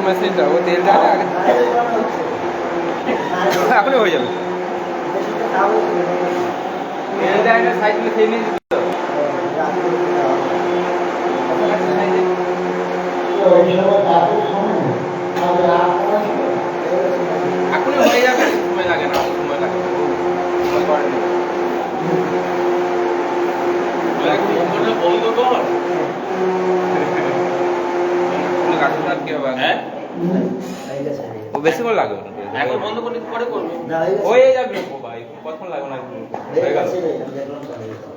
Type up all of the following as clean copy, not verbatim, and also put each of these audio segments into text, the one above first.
মেশিনটা ও তেল দেয় আগে এখনই হয়ে যাবে তেল দেয় না সাইকেল খেয়ে নিয়ে এখনই হয়ে যাবে সময় লাগে না সময় লাগে বন্ধ কর বেশি করে লাগবে এখন বন্ধ করে পরে করবে হয়ে যাবে ভাই কতক্ষণ লাগবে না হয়ে গেল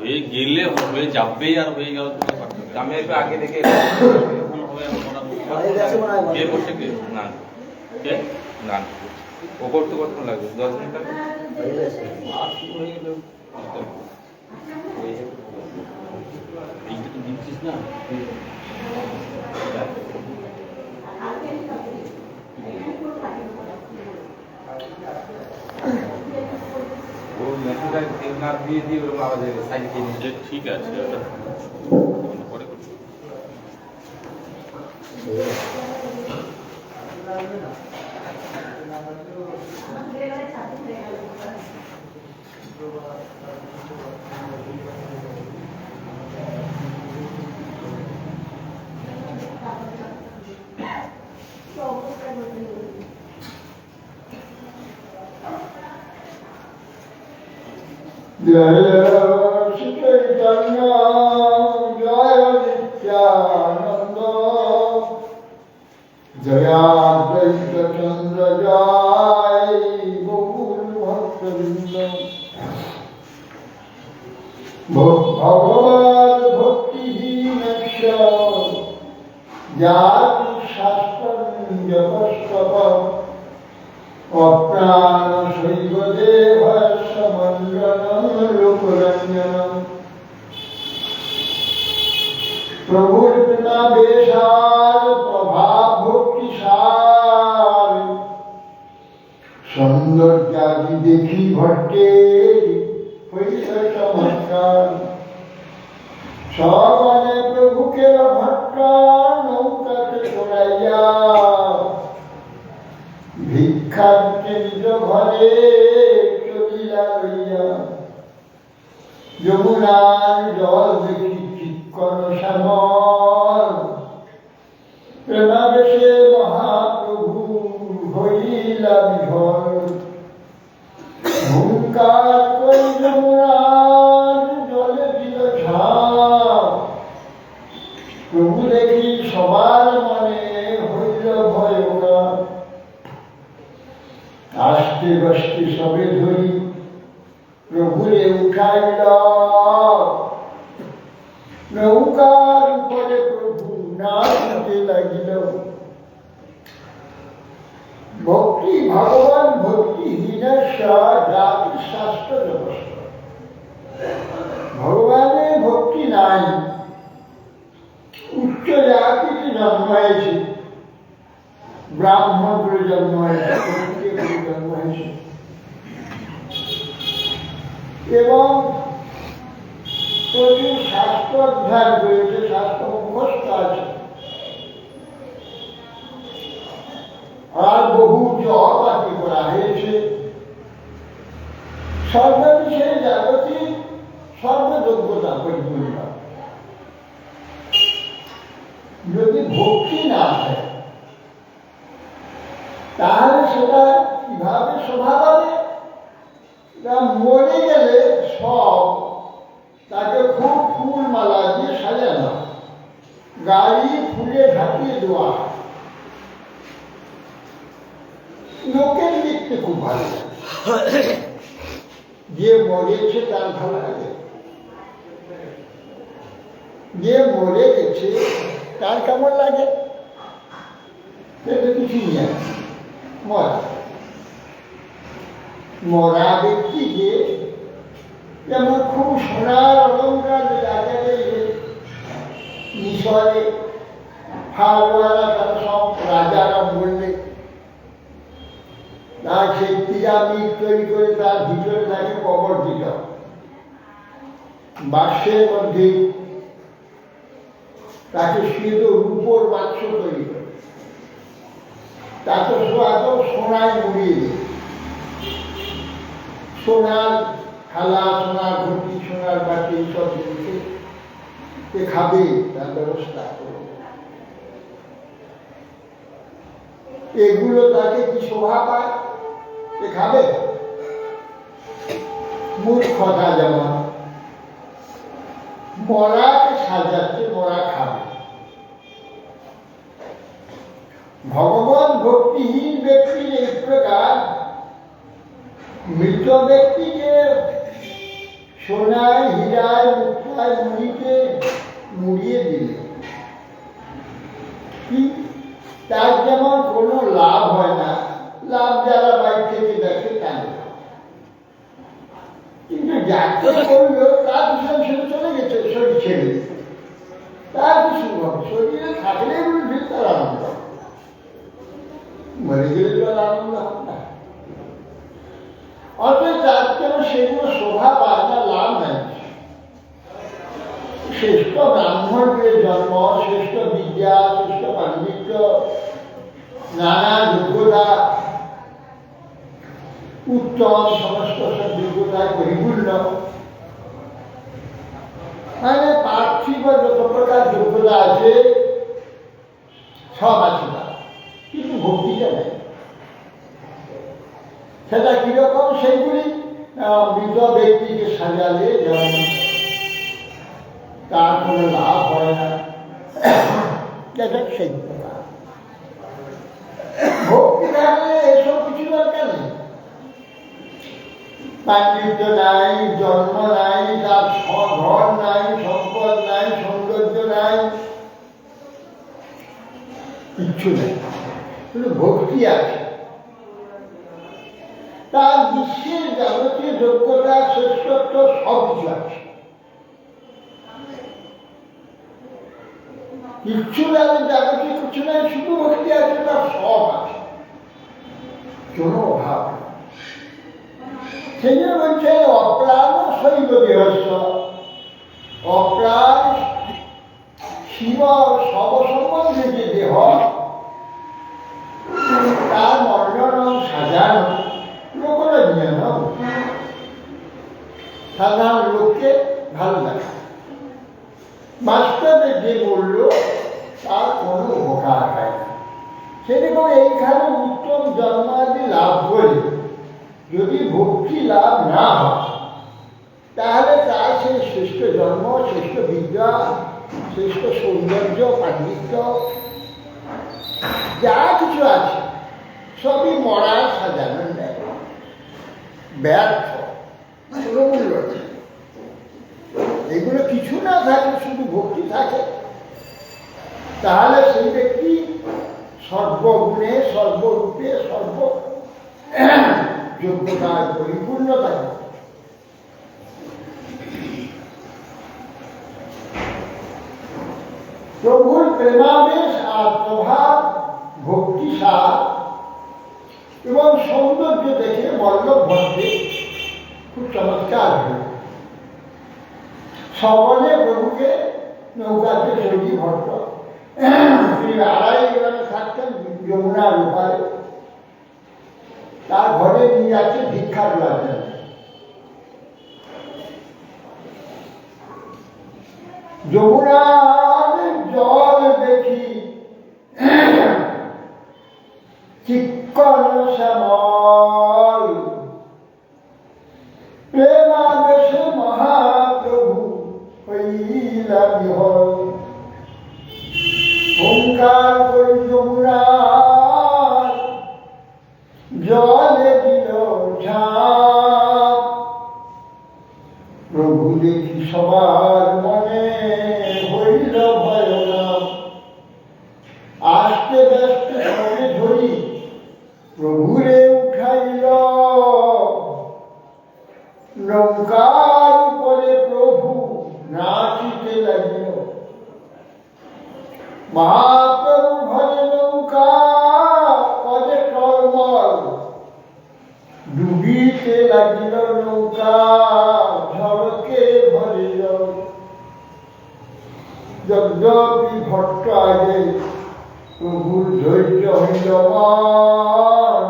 এই গেলে হয়ে যাবে আর হয়ে গেল আমি একটু আগে দেখে এখন হবে কে করছে কে না কে না ও করতে কতক্ষণ লাগবে 10 মিনিট লাগবে হয়ে গেছে আর কি হয়ে গেল এইটা তো দিচ্ছিস না ও মেসেজটা না দিয়ে দিয়ে ওরকম আওয়াজ হবে সাইড দিয়ে নিচে ঠিক আছে ওটা পরে করছি जय श्री चैतन्य जय नित्यानंद जयाद्वैत चंद्र जय गौर भक्तवृंद भगवद भक्तिहीन जाति शास्त्रं जपस्तप अप्राण शैव देव समंजनम लोकरंजनम प्रभु इतना बेसार प्रभाव भक्ति सार सौंदर्यादि देखी भट्टे पैसा चमत्कार सबने प्रभु के भट्टा नौका के छोड़ाइया ভিক্ষাকে নিজ ঘরে চলিয়া লইয়া যমুনার জল দেখি চিৎকর শ্যামল প্রেমাবেশে মহাপ্রভু হইলা বিভোর হুঙ্কার করি যমুনার জলে দিল ঝাঁপ প্রভু দেখি সবার মনে হইল ভয়ঙ্কর আস্তে রাত্রে বসতে সবে ধরি প্রভুরে উঠাইল, নৌকার উপরে প্রভু নাচতে লাগিল। ভক্তি ভগবান ভক্তিহীন জাতি শাস্ত্র ব্যবস্থা। ভগবানের ভক্তি নাই, উচ্চ জাতিতে জন্ম হয়েছে, ব্রাহ্মণ করে জন্ম হয়েছে, ক্ষত্রিয় করে জন্ম হয়েছে, এবং প্রচুর শাস্ত্র অধ্যয়ন করেছে, শাস্ত্র মুখস্থ আছে, আর বহু জবাতি করা হয়েছে। সর্ববিষয়ে জাগতিক সর্বযোগ্যতা পরিপূর্ণ। যদি ভক্তি না হয় তাহলে সেটা কিভাবে শোভা পাবে? মরে গেলে সব তাকে খুব ফুল মালা দিয়ে সাজানো, গাড়ি ফুলে ঢাকিয়ে দেওয়া, লোকের দেখতে খুব ভালো লাগে। যে মরেছে তার ভালো লাগে, যে মরে গেছে তার কেমন লাগে? সেটা কিছুই নেই। মরা মরা ব্যক্তিকে যেমন খুব সোনার অলঙ্কার জায়গায় মিশরে ফালওয়ালা তারা সব রাজারা বললে, তার সেই পিরামিড তৈরি করে তার ভিতরে তাকে কবর দিল, বাক্সের মধ্যে তাকে শুধু রূপোর বাক্স তৈরি করে, তাকে এত সোনায় মুড়িয়ে, সোনার থালা, সোনার ঘটি, সোনার বাটি, সব জিনিসে খাবে তার ব্যবস্থা করবে। এগুলো তাকে কি শোভা পায়? এ খাবে? মূর্খতা। যেমন মরাকে সাজাচ্ছে, মরা খাবে। ভগবান ভক্তিহীন ব্যক্তির এই প্রকার মৃত ব্যক্তিকে সোনায়, হীরায়, মুক্তায়, মণিতে মুড়িয়ে দিলে কি তার যেমন কোনো লাভ হয় না, লাভ যারা বাইরে থেকে দেখে তাদের, কিন্তু যাকে করলো তার ভীষণ ছেড়ে চলে গেছে, শরীর ছেড়ে তার কিছু হবে, শরীরে থাকলে বুঝবে তার আনন্দ, মরে গেলে তো আর আনন্দ হবে না। অতএব তার কেন সেগুলো শোভা পায় না, লাভ নাই। শ্রেষ্ঠ ব্রাহ্মণের জন্ম, শ্রেষ্ঠ বিদ্যা, শ্রেষ্ঠ পাণ্ডিত্য, নানা যোগ্যতা, উত্তম সমস্ত সব যোগ্যতায় পরিপূর্ণ, মানে পার্থিব যত প্রকার যোগ্যতা আছে সব আছে না, কিন্তু ভক্তিটা নেই। সেটা কিরকম? সেইগুলি মৃত ব্যক্তিকে সাজালে যেমন তার কোনো লাভ হয় না, সেই প্রকার ভক্তি থাকলে এসব কিছু দরকার নেই। পাণ্ডিত্য নাই, জন্ম নাই, তার ঘর নাই, সম্পদ নাই, সৌন্দর্য নাই, কিচ্ছু নেই, কিন্তু ভক্তি আছে। তার বিশ্বের যাবতীয় যোগ্যতা, শ্রেষ্ঠত্ব সব কিছু আছে। কিচ্ছু যাবতীয় কিছু নাই, শুধু ভক্তি আছে, তার সব আছে, কোনো অভাব নেই। সেই জন্য বলছে অপ্রাণ শৈব দেহস্য, অপ্রাণ শিব সব সম্বন্ধে যে দেহ, তার মণ্ডন সাজানো লোকরঞ্জন, সাধারণ লোককে ভালো লাগে। বাস্তবে যে বলল তার কোনো উপকার হয় না। সেরকম এইখানে উত্তম জন্মাদি লাভ করে যদি ভক্তি লাভ না হয়, তাহলে তার সেই শ্রেষ্ঠ জন্ম, শ্রেষ্ঠ বিদ্যা, শ্রেষ্ঠ সৌন্দর্য, পাণ্ডিত্য যা কিছু আছে সবই মরার সাজানো নেয়, ব্যর্থ, কোনো মূল্য নেই। এগুলো কিছু না থাকে, শুধু ভক্তি থাকে, তাহলে সেই ব্যক্তি সর্বগুণে সর্বরূপে সর্ব যোগ্যতার পরিপূর্ণ থাকে। প্রভুর প্রেমাবেশ আর প্রভাব, ভক্তি সার এবং সৌন্দর্য দেখে বল্লভ ভট্টে খুব চমৎকার হল। সবলে প্রভুকে নৌকাতে চড়ি ভট্ট তিনি আড়াই গ্রামে থাকতেন যমুনার ওপারে। তার ঘরে নিয়ে যাচ্ছে ভিক্ষা দেওয়ার জন্য। যমুনার জল দেখি চিক্কণ শ্যামল, প্রেমাবেশে মহাপ্রভু হইলা বিহল। ওঙ্কার করি যমুনার জলে দিল ঝাঁপ, প্রভু দেখি সবার মনে হইল ভয়নাম। আস্তে ব্যস্ত সবে ধরি প্রভুরে উঠাইল, নৌকার উপরে প্রভু নাচিতে লাগিল। মহাপ্রভু ভরে নৌকা পদে টলমল, ডুবিতে লাগিল নৌকা ঝড়কে ভরিল। যদ্যপি ভট্ট আগে প্রভুর ধৈর্য হইল মান,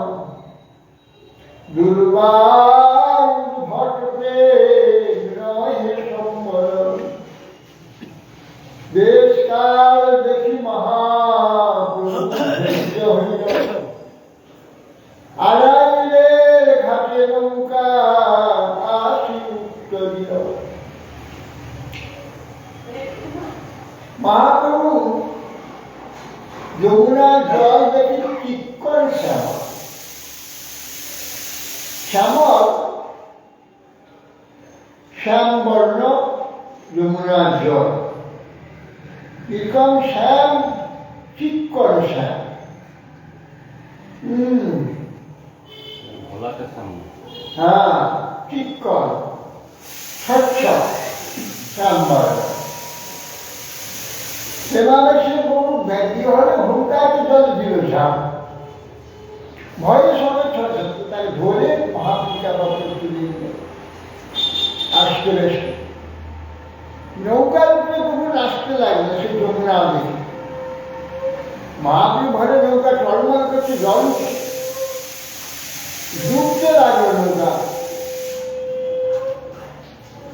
দুর্বার ভট্টে নহে সম্বরণ। দেশকাল দেখি মহাপ্রভু ধৈর্য হইল, আড়াইলের ঘাটে নৌকা আসি উত্তরিল। মহাপ্রভু যমুনার জল দেখি চিক্কণ শ্যামল। শ্যামল শ্যামবর্ণ যমুনার জল, কিরকম শ্যাম, চিক্কণ শ্যাম। হ্যাঁ, চিক্কণ স্বচ্ছ শ্যামবর্ণ। প্রেমাবেশে বহু ব্যক্তি হলে ভূমিকাকে জল দিল ঝাঁপ, ভয়ে সঙ্গে তাকে ধরে মহাপ্রভুকে বাপরে তুলে দিল। আসতে বেশি নৌকার উপরে প্রভু আসতে লাগলো, সে যমুনা দেখে মহাপ্রভু ভরে নৌকা টলমল করছে, জল ডুবতে লাগলো নৌকা।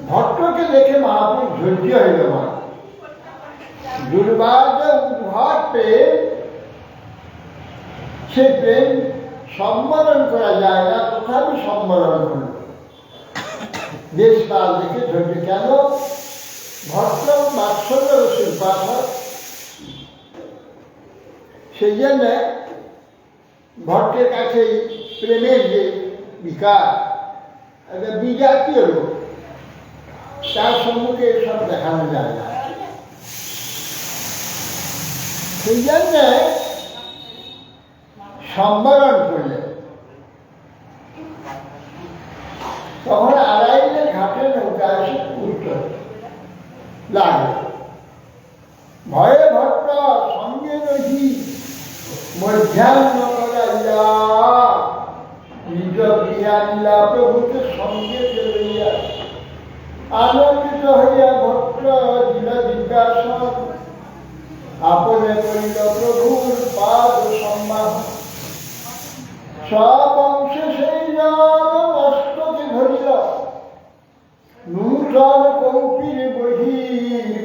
ভট্টকে দেখে মহাপ্রভু ধৈর্য হইল মা। দুর্ভাগ্য উদ্ভট প্রেম, সে প্রেম সম্বরণ করা যায় না, তথাপি সম্বরণ করল। দেশকাল দেখে ধৈর্য, কেন? ভট্ট বাৎসল্য রসের উপাসক, সেই জন্য ভট্টের কাছে প্রেমের যে বিকাশ, একটা বিজাতীয় লোক, তার সম্মুখে এসব দেখানো যায় না। সেই জন্য সম্বরণ করলেন। তখন আড়াইলের ঘাটে নৌকা এসে উঠল লাগল। ভয়ে ভট্ট সঙ্গে রহি মধ্যাহ্ন করাইয়া, নিজ প্রিয়া লীলা প্রভুকে সঙ্গে লইয়া আনন্দিত হইয়া ভট্ট দিল জিজ্ঞাসন, আপনে করিল প্রভুর পাদ সম্মান। সব অংশে সেই জন অষ্টকে ধরিল, নূতন কৌপির বহি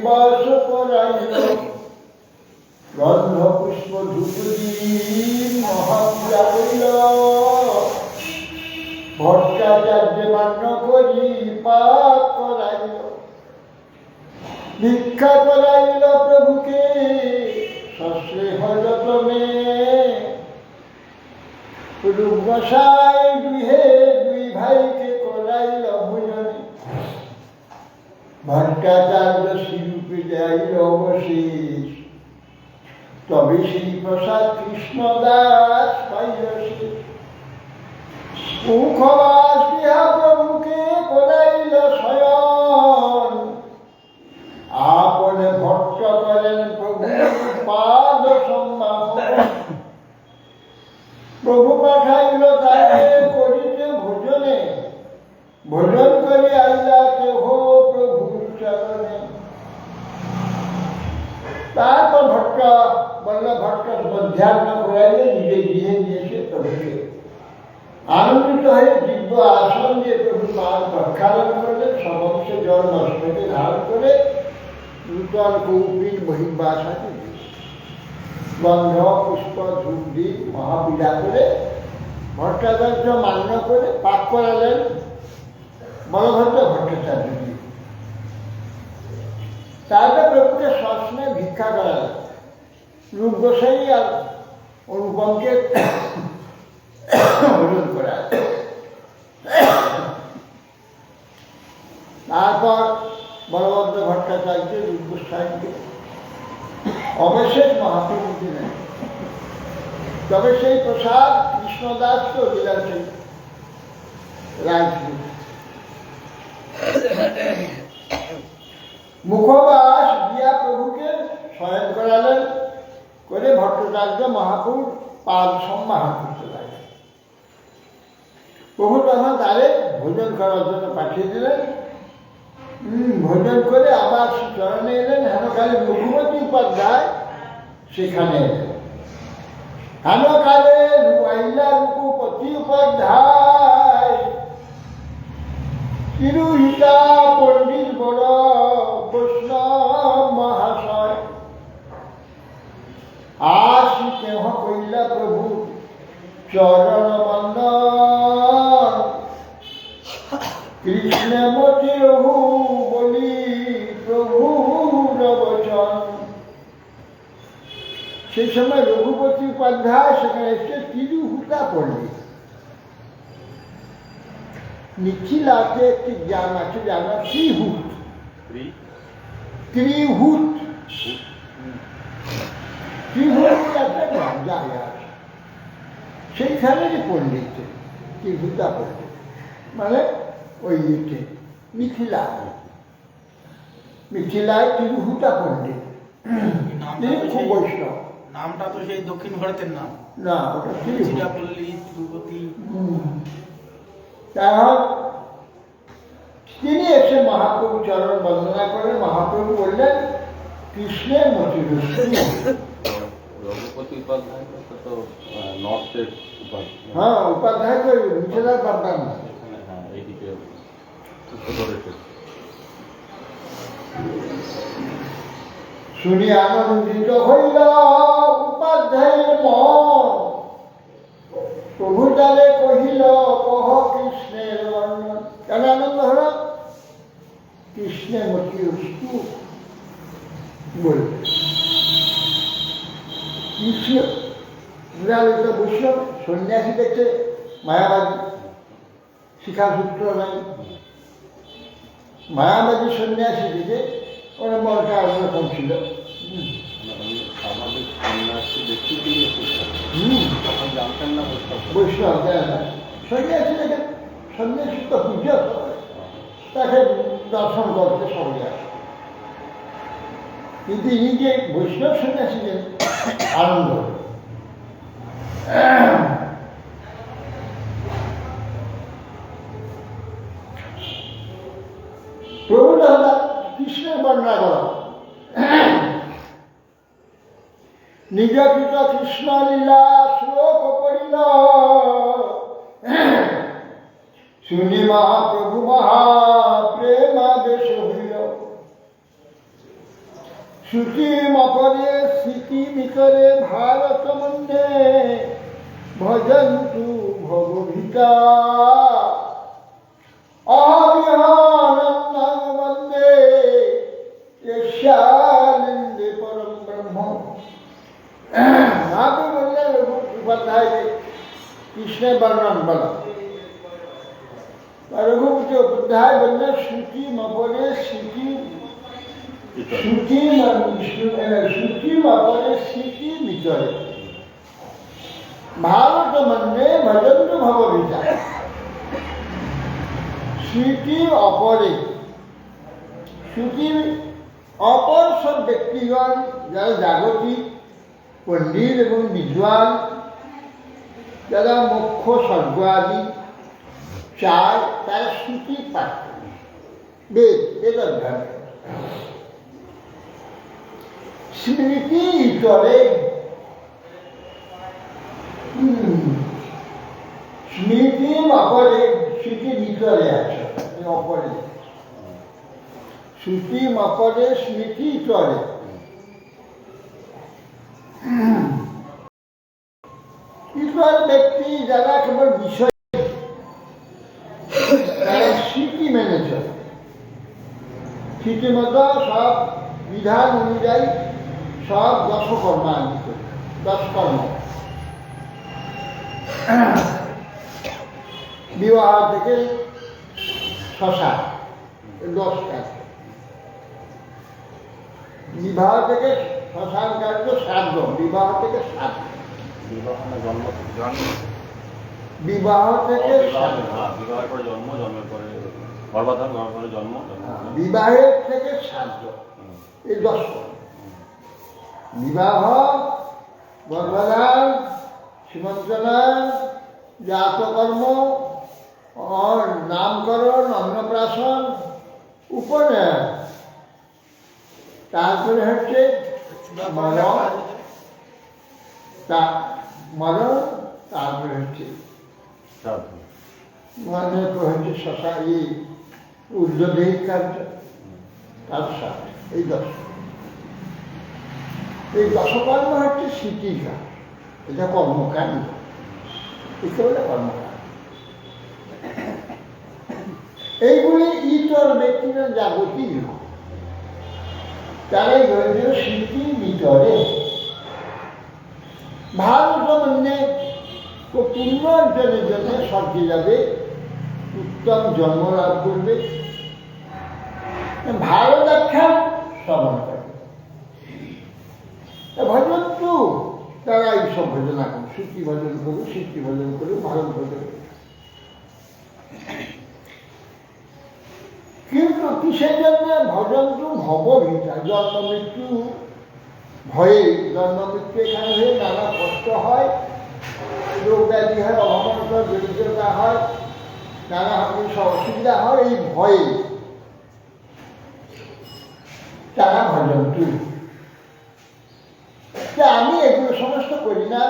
বাস করাইল। গন্ধ পুষ্প ধূপদি মহাপূজা করিল, ভট্টাচার্য মান্য করি পাঠ করাইল। ভিক্ষা করাইল প্রভুকে সশ্রেহ যতনে, রূপসায় গৃহে দুই ভাইকে করাইল ভোজনে, ভট্টাচার্য শিরূপে যাইল অবশেষ, তবে সেই প্রসাদ কৃষ্ণদাস পাইল শেষ। মুখবাস বিহা প্রভুকে করাইল শয়ন, আপনে ভট্ট করেন প্রভু পাদ সম্মান। প্রভু পাঠাইল তাকে করিতে ভোজনে, ভোজন করি আইলা কেহ প্রভুর চরণে। তারপর ভট্ট বলল, ভট্ট মধ্যাহ্ন করাইলে নিজে গৃহে নিয়েছে প্রভুকে। আনন্দিত হয়ে দিব্য আসন দিয়ে প্রভু পাদ প্রক্ষালন করলেন, সমস্ত জল নষ্টকে ধারণ করে নূতন কৌপিন বহির্বাসাকে গন্ধ পুষ্প ধূপ দ্বীপ মহাপূজা করে ভট্টাচার্য মান্য করে পাক করালেন বলভদ্র ভট্টাচার্যজি। তারপরে প্রভুকে সশ্নে ভিক্ষা করালেন। রূপ গোসাই আর অনুপমকে ভোজন করালেন। তারপর বলভদ্র ভট্টাচার্য রূপ গোস্বামীকে অবশেষ মহাপ্রভু দিলেন। তবে সেই প্রসাদ কৃষ্ণদাসকে দিলেন সেই রাজদূত। মুখবাস দিয়া প্রভুকে শয়ন করালেন, করে ভট্টাচার্য মহাপ্রভুর পাদ সম্মান করতে লাগলেন। প্রভু তখন তারে ভোজন করার জন্য পাঠিয়ে দিলেন। ভোজন করে আবার চরণে এলেন। হেনকালে রঘুপতি উপাধ্যায় সেখানে এলেন। হেনকালে আইলা রঘুপতি উপাধ্যায়, তিরুহিতা পণ্ডিত বড় বৈষ্ণব মহাশয়। আসি কেহ কইলা প্রভু চরণ বন্দন, কৃষ্ণমতি রঘু বলি প্রভুর বচন। সেই সময় রঘুপতি উপাধ্যায় সেখানে এসে তিরুহুতা পণ্ডিত। মিথিলাতে একটি গ্রাম আছে, যার নাম ত্রিহুত। ত্রিহুত ত্রিহুত একটা গ্রাম জায়গা আছে, সেইখানেরই পণ্ডিত ত্রিহুতা পণ্ডিত, মানে ওই ইটে মিথিলায় তিরুহুতা পণ্ডিত। খুব বৈষ্ণব। নামটা তো সেই দক্ষিণ ভারতের নাম না, ওটা তিরুচিরাপল্লী, তিরুপতি। তিনি এসে মহাপ্রভু চরণ বন্দনা করে মহাপ্রভু বললেন, কৃষ্ণের মতি রঘুপতি উপাধ্যায় তো নর্থের উপাধ্যায়। হ্যাঁ, উপাধ্যায় তো মিথিলার বাবা না। হ্যাঁ, এইদিকে শুনি আনন্দিত হইল উপাধ্যায়ের মন, প্রভু তারে কহিল কহ কৃষ্ণের বর্ণন। কেন আনন্দ হল? কৃষ্ণের মতি অস্তু বলবে। কৃষ্ণ বৈষ্ণব সন্ন্যাসী দেখছে মায়াবাদী, শিখাসূত্র নাই। মায়াবাদী সন্ন্যাসী দিকে ওরা মনটা অন্যরকম ছিল। আমাদের সন্ন্যাসী দেখতে গেলে তখন জানতেন না বৈষ্ণব সন্ন্যাসী দেখে, সন্ন্যাসী তো পুজো তাকে দর্শন করতে সবাই আসে। কিন্তু ইনি যে বৈষ্ণব সন্ন্যাসী যে আনন্দ। প্রভু কৃষ্ণের বর্ণনা করা নিজ কৃত কৃষ্ণ লীলা শ্লোক পড়িল, শুনি মহাপ্রভু মহাপ্রেমাবেশ হইল। শ্রুতিম অপরে স্মৃতি মিতরে ভারত মধ্যে ভজন্তু ভগবিতা, অবিহানন্দং বন্দে যস্যানন্দে পরম ব্রহ্ম। আপনি বললেন উপাধ্যায় কৃষ্ণের বর্ণন বলা। রঘুপতি অধ্যায় বললেন শ্রুতি মপরে স্মৃতি শ্রুতি মপরে স্মৃতি ভিতরে ভারত মন্যে ভজন্ত ভব বিচার স্মৃতি অপরে শ্রুতির অপর সব ব্যক্তিগণ যারা জাগতিক পণ্ডিত এবং বিদ্বান যারা মোক্ষ স্বর্গ আদি চায় তারা শ্রুতি পাঠ করে বেদ অধ্যয়ন স্মৃতি করে স্মৃতি অপরে স্মৃতি ভিতরে আছে অপরে শ্রুতি অপরে স্মৃতি করে ঈশ্বর ব্যক্তি যারা কেবল বিষয় তারা স্মৃতি মেনে চলে স্মৃতির মতো সব বিধান অনুযায়ী সব দশকর্ম আনি করে দশকর্ম বিবাহ থেকে শ্মশান 10 কাজ বিবাহ থেকে শ্মশান কার্য শ্রাদ্ধ বিবাহ থেকে শ্রাদ্ধ বিবাহ থেকে বিবাহের থেকে শ্রাদ্ধ এই 10 বিবাহ গর্ভধান সীমন্তদান জাতকর্ম নামকরণ অন্নপ্রাশন উপনয়ন তারপরে হচ্ছে মরণ তারপরে হচ্ছে হচ্ছে শশা এই ঊর্ধ্বদেহিক কার্য তার সাথে এই দশকর্ম হচ্ছে স্মৃতিকা এটা কর্মকাণ্ড একে বলে কর্মকাণ্ড এইগুলি ইতর ব্যক্তিরা জাগতিক তারাই রয়েছে স্মৃতি ভিতরে ভারত মানে পূর্ণ অঞ্চলের জন্য স্বর্গে যাবে উত্তম জন্ম লাভ করবে ভারত আখ্যান শ্রবণ করবে ভজন তো তারা এইসব ভজনা করবে শ্রুতি ভজন করবে স্মৃতি ভজন করবে ভারত ভজন করবে কিন্তু কিসের জন্য ভজন তো ভব ভিতা জন্ম মৃত্যু ভয়ে জন্ম মৃত্যু এখানে হয়ে নানা কষ্ট হয় রোগ ব্যাধি হয় অভাবনতা দরিদ্রতা হয় নানা অসুবিধা হয় এই ভয়ে তারা ভজন তুল আমি এগুলো সমস্ত করি না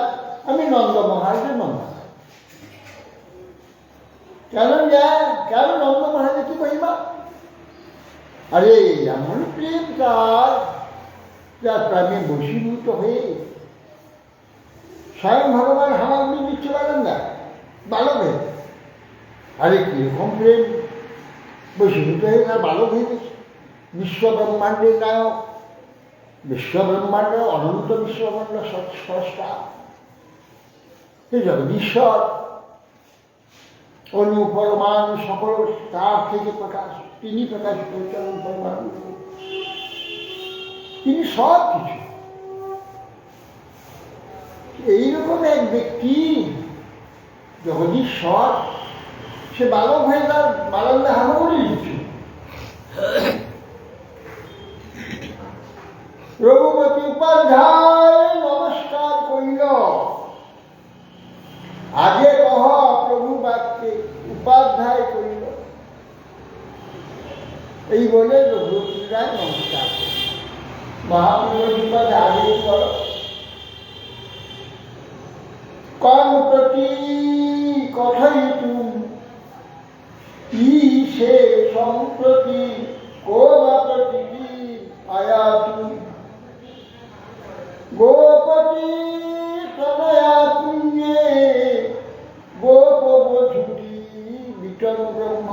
আমি নন্দ মহারাজের নন্দ কেন নন্দ মহারাজের কি মহিমা আরে এমন প্রেম তার যার প্রেমে বশীভূত হয়ে স্বয়ং ভগবান হামাগুলি দিচ্ছে পারেন না বালক আরে কিরকম প্রেম বশীভূত হয়ে তার বালক হয়ে গেছে বিশ্বব্রহ্মাণ্ডের নায়ক বিশ্বব্রহ্মাণ্ড অনন্ত বিশ্বব্রহ্মাণ্ড স্রষ্টা এই জগদীশ্বর অনু পরমাণু সকল তার থেকে প্রকাশ তিনি প্রকাশ করেছেন পরমাণু তিনি সব কিছু এইরকম এক ব্যক্তি জগদীশ্বর সে বালক হয়ে তার বালকদের হামাগুড়ি দিচ্ছে রঘুপতি উপাধ্যায় নমস্কার করিল আগে কহ প্রভু বাক্যে উপাধ্যায় করিল এই বলে রঘুপতি রায় নমস্কার মহাপ্রভু উপাধ্যায় আগে বল কম প্রতি কথয়িতুম সে সম্প্রতি কোবাপতি আয়াতু গোপতি তনয়া পুণ্যে গোপবধূটি বিটন ব্রহ্ম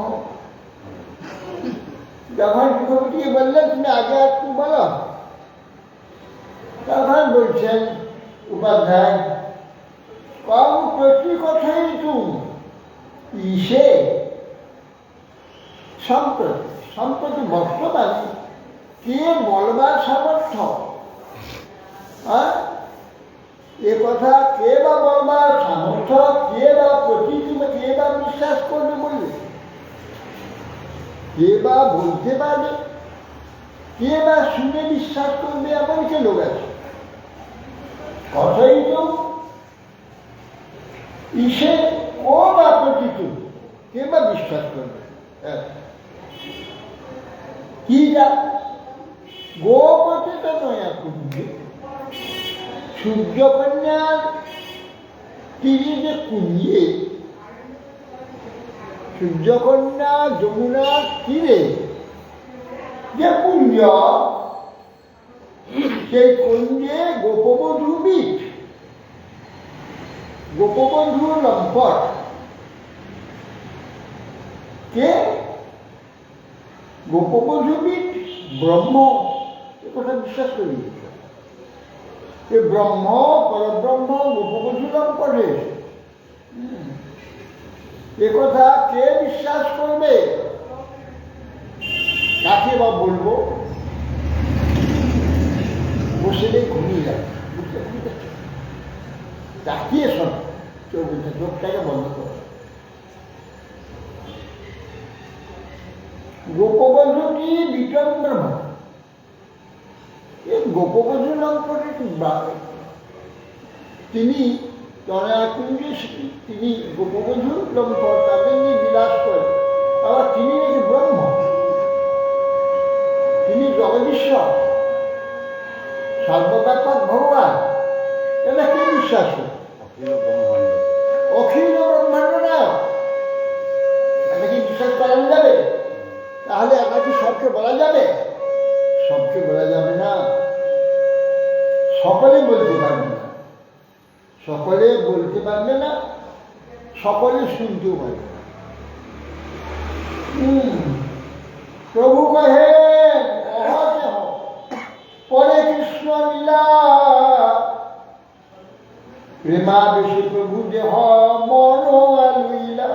যখন গোপতি বললেন তুমি আগে একটু বলো তখন বলছেন উপাধ্যায় কম প্রতি কথাই তুমি ইসে সম্প্রতি বর্তমানে কে বলবার সামর্থ্য? এ কথা কে বা বলবার সামর্থ্য, কে বা প্রতিক্রিয়া, কে বা বিশ্বাস করবে বলবে, কে বা বলতে পারবে, কে বা শুনে বিশ্বাস করবে, এমন কে লোক আছে? কথাই তো ইসে ও বা প্রতিক্রিয়া, কে বা বিশ্বাস করবে? কি যা গোপতি তো নয়া কুঞ্জে, সূর্যকন্যার তীরে যে কুঞ্জে, সূর্যকন্যা যমুনার তীরে যে কুঞ্জ, সেই কুঞ্জে গোপবধূ বীজ, গোপবধূ লম্পট। কে? গোপবধূ বীজ ব্রহ্ম। এ কথা বিশ্বাস করি। এ ব্রহ্ম, পরব্রহ্ম গোপবধূ লম্পটে, এ কথা কে বিশ্বাস করবে? কাকে বা বলবো? বসে ঘুমিয়ে যাবে, তাকিয়ে শোন, চোখটাকে বন্ধ করো। গোপবধূ কি বিক্রম ব্রহ্ম? এই গোপবধূ লম্পটে তিনি তনয়াকুঞ্জে, তিনি গোপবধূ লম্পট, তাদের নিয়ে বিলাস করেন। আবার তিনি নাকি ব্রহ্ম, তিনি জগদীশ্বর, সর্বব্যাপক ভগবান। এটা কে বিশ্বাস করে? অখিল ব্রহ্মাণ্ড না, এটা কি বিশ্বাস করানো যাবে? তাহলে এটা কি সবকে বলা যাবে? সবকে বলা যাবে না, সকলে বলতে পারবে না, সকলে বলতে পারবে না, সকলে শুনতেও পারবে না। প্রভু কহে পরে কৃষ্ণ লীলা, প্রেমাবেশে প্রভু দেহ মন আলুইলা,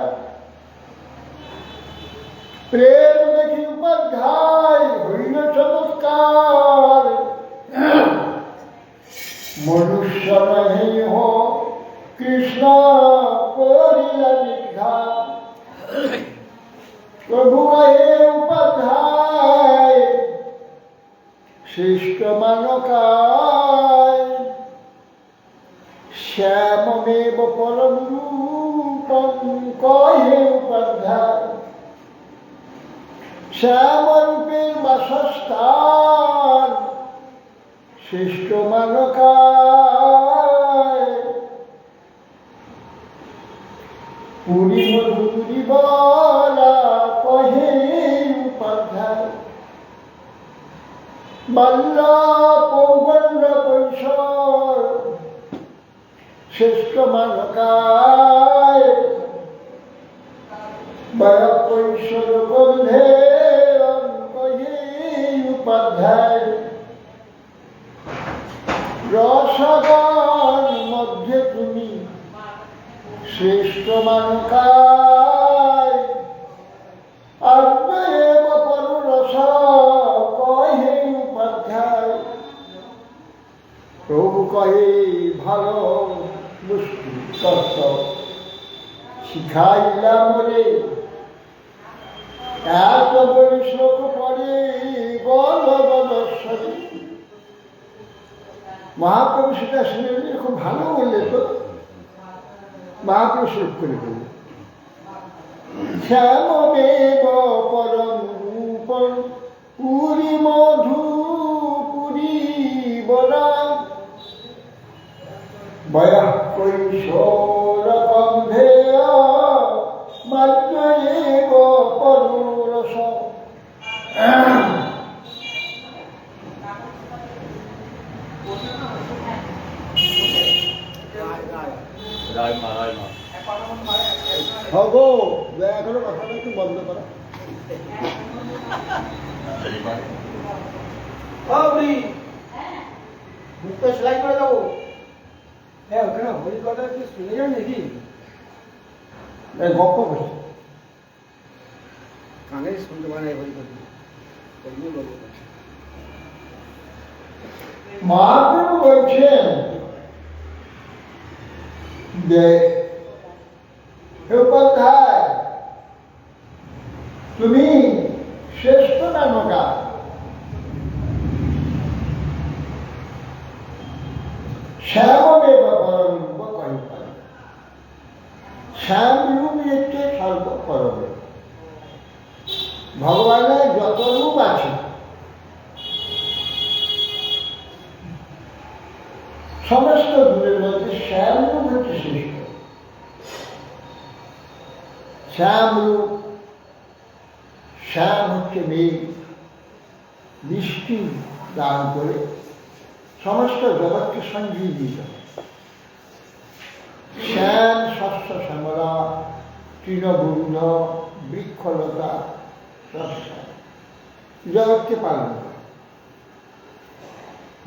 প্রেম দেখি উপাধ্যায় হইল চমৎকার, মনুষ্য নহে হো কৃষ্ণ করিলা নির্ধার। প্রভু হে উপাধ্যায় শ্রেষ্ঠ মানকায়, শ্যামমেব পরম রূপম কহে উপাধ্যায়। শ্যামরূপের বাসস্থান শ্রেষ্ঠ মানকায়, পুরী মধুরী বলা কহে উপাধ্যায়। বাল্য পৌগণ্ড কৈশোর শ্রেষ্ঠ মানকায়, বয়স কৈশোর গন্ধে কহে উপাধ্যায়। রসগণ মধ্যে তুমি শ্রেষ্ঠ মানকায়, আত্মএব পররস কহে উপাধ্যায়। প্রভু কহে ভালো বস্তু তত্ত্ব শিখাইলা মরে, এত বড় শ্লোক পড়ে গল গলস্বরে। মহাপ্রভু সেটা শুনে খুব ভালো বললে তো, মহাপ্রভু শ্লোক করে বললেন, শ্যামমেব পরম রূপম পুরী মধু পুরী বরা, বয়ঃ কৈশোর কন্ধেয় মাত্রয়েব পররস। হগো এখনো কথাটা একটু বন্ধ করা। মুখটা সেলাই করে যাবো। হ্যাঁ ওখানে হরি কথা কি শুনে যান নাকি? গপ্প করছে, কানে শুনতে পারে না বলি মহাপ্রভু বলছেন যে হে উপাধ্যায়, তুমি শ্রেষ্ঠ নামকা, শ্যামেব পরম করিপাল। শ্যামরূপই হচ্ছে সর্বপরমে। ভগবানের যত রূপ আছে সমস্ত রূপের মধ্যে শ্যামরূপ হচ্ছে শ্রেষ্ঠ। শ্যামরূপ, শ্যাম হচ্ছে মেঘ, বৃষ্টি দান করে সমস্ত জগৎকে সঞ্জীবিত। শ্যাম শস্য শ্যামলা, তৃণবুদ্ধ, বৃক্ষলতা সব শ্যাম, জগৎকে পালন করে।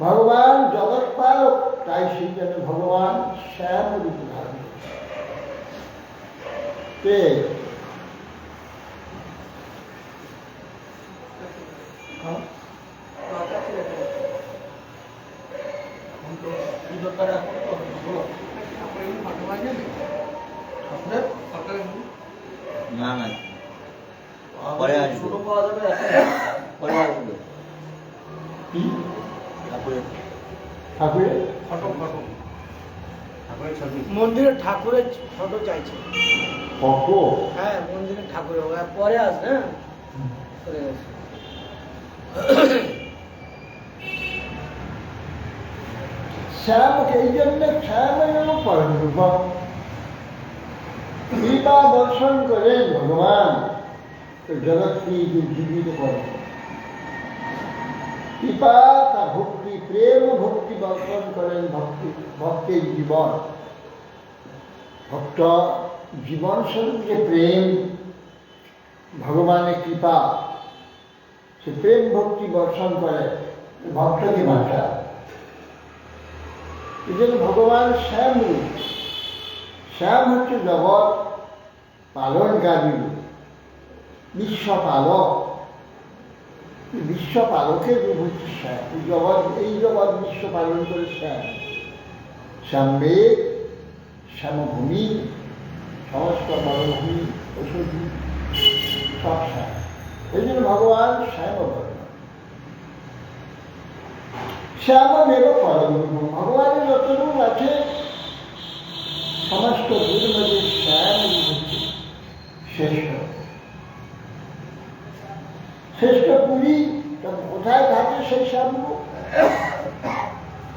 ভগবান জগৎ পালক, তাই সেই জন্য ভগবান শ্যাম রূপ ধারণ করে। না না পরে আসবে, পরে আসবে কি ঠাকুরের ঠাকুরের মন্দিরে ঠাকুরের ফটো চাইছে। ফটো? হ্যাঁ, মন্দিরে ঠাকুরের পরে আসবে। হ্যাঁ, চলে গেছে। শ্যামকে এই জন্য শ্যামের পরম রূপ। কৃপা দর্শন করেন ভগবান জগৎকে জীবিত করেন। কৃপা তা ভক্তি, প্রেম ভক্তি দর্শন করেন ভক্তের জীবন। ভক্ত জীবন স্বরূপ যে প্রেম, ভগবানের কৃপা, সে প্রেম ভক্তি দর্শন করে ভক্তকে বাঁচায়। এই জন্য ভগবান শ্যাম রূপ। শ্যাম হচ্ছে জগৎ পালনকারী, বিশ্বপালক। বিশ্বপালকের রূপ হচ্ছে শ্যাম। এই জগৎ বিশ্ব পালন করে শ্যাম। শ্যামবেদ, শ্যামভূমি, সমস্ত মরভূমি, ঔষধি সব শ্যাম। এই জন্য ভগবান শ্যামবর্ণ। শ্যামেব পরম রূপ। ভগবানের যত রূপ আছে সমস্ত রূপের মধ্যে শ্যাম রূপ হচ্ছে শ্রেষ্ঠ। শ্রেষ্ঠ পুরী কোথায় থাকে সেই শ্যামরূপ?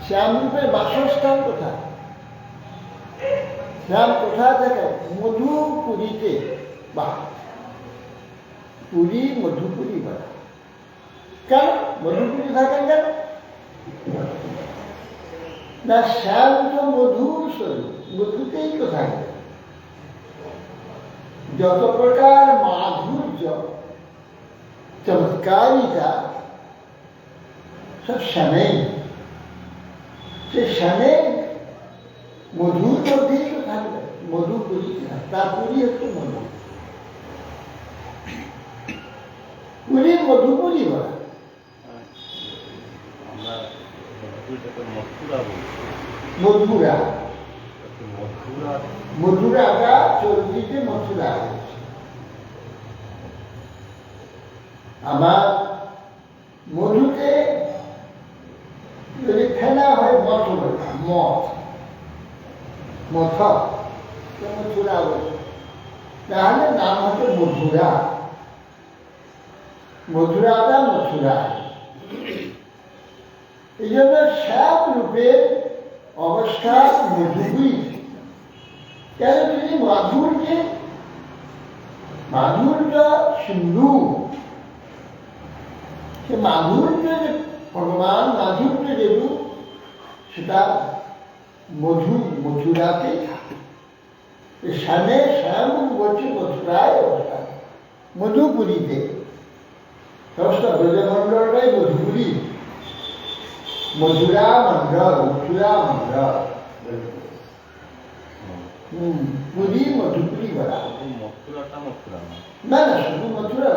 শ্যামরূপের বাসস্থান কোথায়? শ্যাম কোথায় থাকে? মধুপুরীতে। বা পুরী মধুপুরী বলে। কেন মধুপুরী থাকেন কেন? না, শ্যাম তো মধুর স্বরূপ, মধুতেই তো থাকে। যত প্রকার মাধুর্য, চমৎকারিতা সব শ্যামেই। সে শ্যামে মধুর মধ্যেই তো থাকবে। মধুপুরী, তার পুরী হচ্ছে মধু। পুরী মধুপুরী বলা। মধুরা, মধুরাটা চলতিতে মথুরা। আমার মধুতে যদি ফেনা হয় মথ বলে, মথ মথুরা বলে, তাহলে নাম হচ্ছে মধুরা। মধুরাটা মথুরা। এই জন্য শ্যাম রূপের অবস্থা মধুরী। কেন? তিনি মাধুর্য সিন্ধু। সে মাধুর্য যে ভগবান মাধুর্য যে রূপ, সেটা মথুরাতেই থাকে। শ্যামে শ্যাম বলছে মথুরায় অবস্থান, মধুপুরীতে। সমস্ত ব্রজমণ্ডলটাই মধুপুরী। মথুরা মন্ডল, মথুরা মন্ডল, পুরী মধুপুরী বলা। মথুরাটা না মথুরা না? না না, শুধু মথুরা,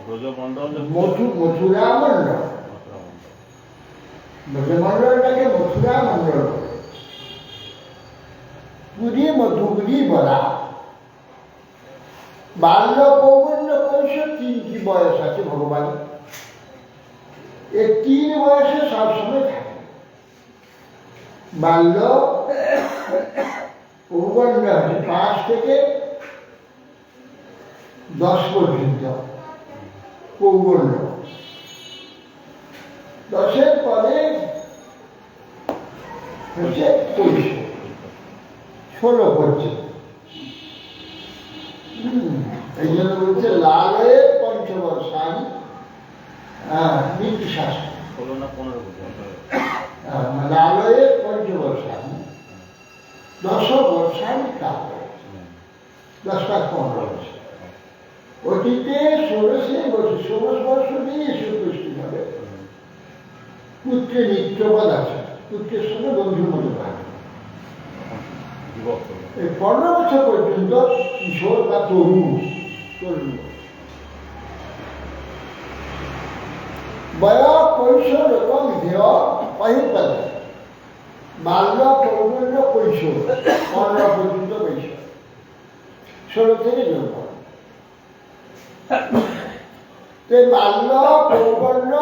ব্রজমণ্ডল মথুরা মণ্ডল, ব্রজমণ্ডলটাকে মথুরা মণ্ডল বলে। পুরী মধুগুরি বলা। বাল্য, কৌমার্য, কৈশোর তিনটি বয়স আছে ভগবান। এই তিন বয়সে সবসময় থাকে। বাল্য, কৌমার্য আছে 5 থেকে 10 পর্যন্ত কৌমার্য। 10-এর পরে হচ্ছে কৈশোর, 16 পর্যন্ত। এই জন্য বলছে লালয়ে পঞ্চবর্ষানি নীতিশাস্ত্র। 16 না 15 পর্যন্ত। লালয়ে পঞ্চবর্ষানি 10 বর্ষানি কাল, 10-15 বর্ষ। অতীতে 16 বর্ষ দিয়ে শ্রীকৃষ্ণ হবে। পুত্রের নিত্যপদ আছে, পুত্রের সঙ্গে বন্ধুর মতো থাকে। এই 15 বছর পর্যন্ত কিশোর বা তরুণ। বয়া কৈশোর এবং ধ্যেয় অহিপদ। বাল্য, কৌমার্য, কৈশোর 15 পর্যন্ত কৈশোর, 16 থেকে যৌবন। বাল্য, কৌমার্য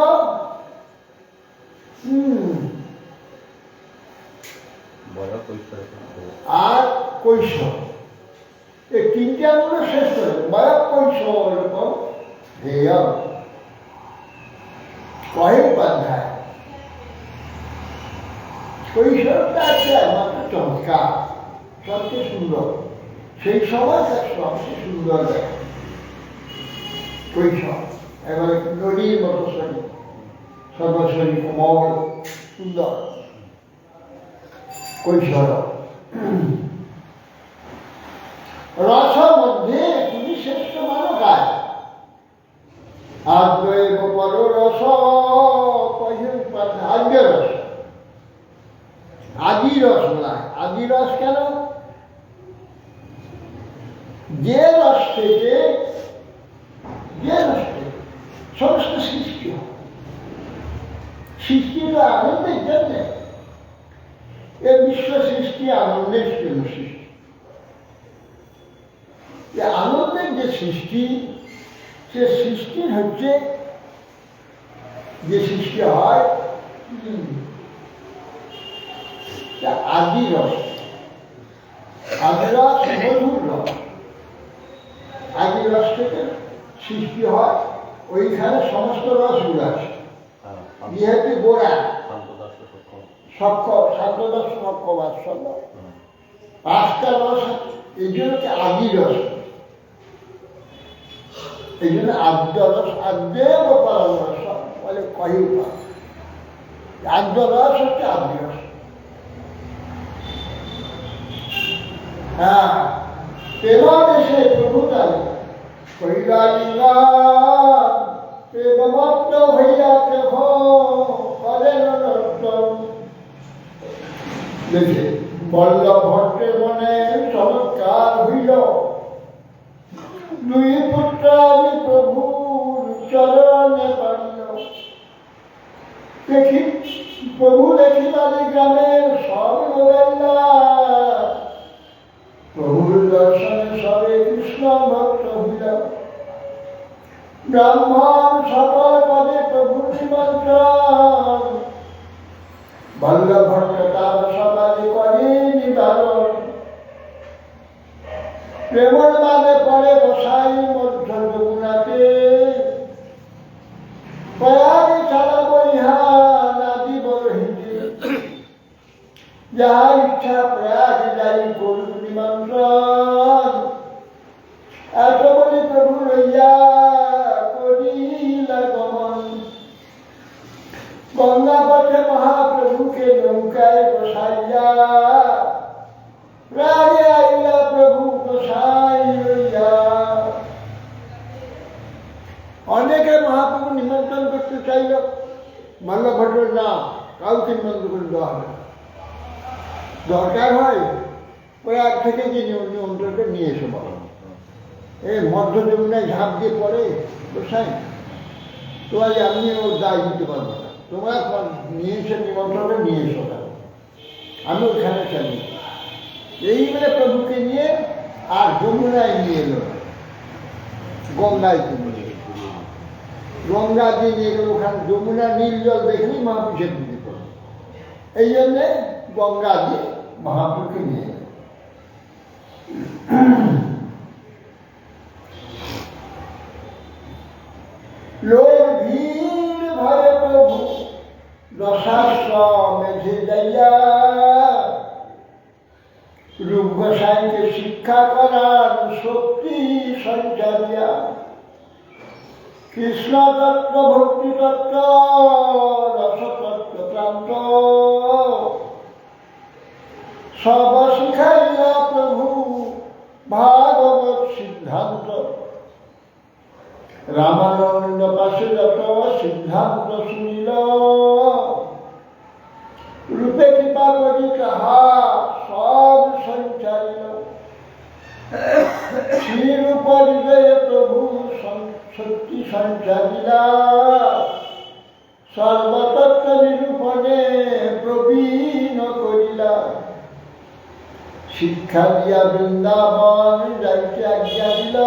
আর কৈশোর, এই তিনটে আমরা শেষ করে বয়া কৈশোর এবং ধ্যেয় অহিপধ্যায়। কৈশোরটা আছে একমাত্র চমৎকার, সবচেয়ে সুন্দর। সেই সময় তার সবচেয়ে সুন্দর দেখে কৈশোর। এবারে নদীর মতো শরীর, সর্বশরী কোমল সুন্দর কৈশোর। রস মধ্যে তুমি শ্রেষ্ঠ মানো গায়। আদ্বৈব পর রস, আদ্য রস, আদি রস বলা হয়। আদি রস কেন? যে রস থেকে সমস্ত সৃষ্টি হয়। সৃষ্টি হলো আনন্দের জন্য। এ বিশ্ব সৃষ্টি আনন্দের জন্য সৃষ্টি। আনন্দের যে সৃষ্টি, সে সৃষ্টি হচ্ছে, যে সৃষ্টি হয় আদি রস। আদি রস মধুর রস। আদি রস থেকে সৃষ্টি হয়, ওইখানে সমস্ত রসগুলো আছে। যেহেতু গোড়া সাতদশ সক্ষ 5টা রস, এই জন্য আদি রস। এই জন্য আদ্য রস, আদ্যেব পরম রস বলে কহিবা। আদ্য রস হচ্ছে আদি রস। হ্যাঁ, প্রেমাদেশে প্রভুতালে কহিলা লিঙ্গা প্রেমমত্ত হইয়া কেহ করেন নর্তন। দেখে বল্লভ ভট্টের মনে চমৎকার হইল। 2 পুত্র আমি প্রভুর চরণে পাইল। দেখি প্রভু দেখিবারে গ্রামের সব লোকেরা, প্রভুর দর্শনে সবে কৃষ্ণ ভক্ত হইল। ব্রাহ্মণ সকল পদে প্রভুর নিমন্ত্রণ, বল্লভ ভট্ট তার সবাই করে নিবারণ। প্রেমর নামে পড়ে বসাই মধ্য যমুনাতে, প্রয়াগে ছাড়া বইহা নাদি বরহিতে। যাহা ইচ্ছা প্রয়াগ যাই করুন নিমন্ত্রণ। এত বলি প্রভু লইয়া করিলা গমন। গঙ্গা পথে মহাপ্রভুকে নৌকায় বসাইয়া, প্রাগে আইলা প্রভু গোসাই লইয়া। অনেকে মহাপ্রভু নিমন্ত্রণ করতে চাইল, বল্লভ ভট্ট না, কাউকে নিমন্ত্রণ করে দেওয়া হবে। দরকার হয় প্রয়াগ থেকে যে নিমন্ত্রণটা নিয়ে এসে বলো। এই মধ্য যমুনায় ঝাঁপ দিয়ে পড়ে গোসাই, তোমার আমি ওর দায় দিতে পারবো না, তোমরা নিয়ে এসে নিমন্ত্রণে নিয়ে এসো না, আমি ওখানে চালিয়ে এই বলে প্রভুকে নিয়ে আর যমুনায় নিয়ে এলো, গঙ্গায় গঙ্গা দিয়ে নিয়ে গেল, ওখানে যমুনা নীল জল দেখলেই মহাপুরুষের দিতে পারে, এই জন্যে গঙ্গা দিয়ে মহাপুরুষকে নিয়ে গেল। লোক ভিড় ভয়ে প্রভু দশাশ্রমে যাইয়া রূপ গোসাইকে শিক্ষা করার শক্তি সঞ্চারিয়া কৃষ্ণ তত্ত্ব ভক্তি তত্ত্ব রসতত্ত্ব প্রান্ত সব শিখাইয়া প্রভু ভাগবত সিদ্ধান্ত। রামানন্দ পাশে যত সিদ্ধান্ত শুনিল, রূপে কৃপা করি তাহা সব সঞ্চারিল। শ্রীরূপ হৃদয়ে প্রভু শক্তি সঞ্চারিলা, সর্বতত্ত্ব নিরূপণে প্রবীণ করিলা। শিক্ষা দিয়া বৃন্দাবন যাইতে আজ্ঞা দিল,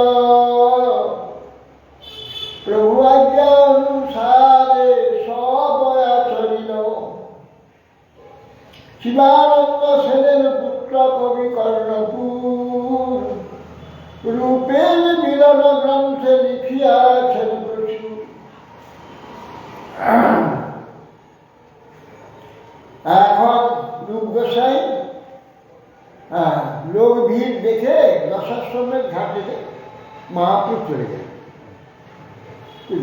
প্রভু আজ্ঞা অনুসারে সব আচরিল। শিবানন্দ সেনের পুত্র কবি কর্ণপুর, রূপের মিলন গ্রন্থে লিখিয়াছেন প্রচুর। এখন রূপ গোসাই লোক ভিড় দেখে দশাশ্রমের ঘাটে মহাপুর চলে গেল।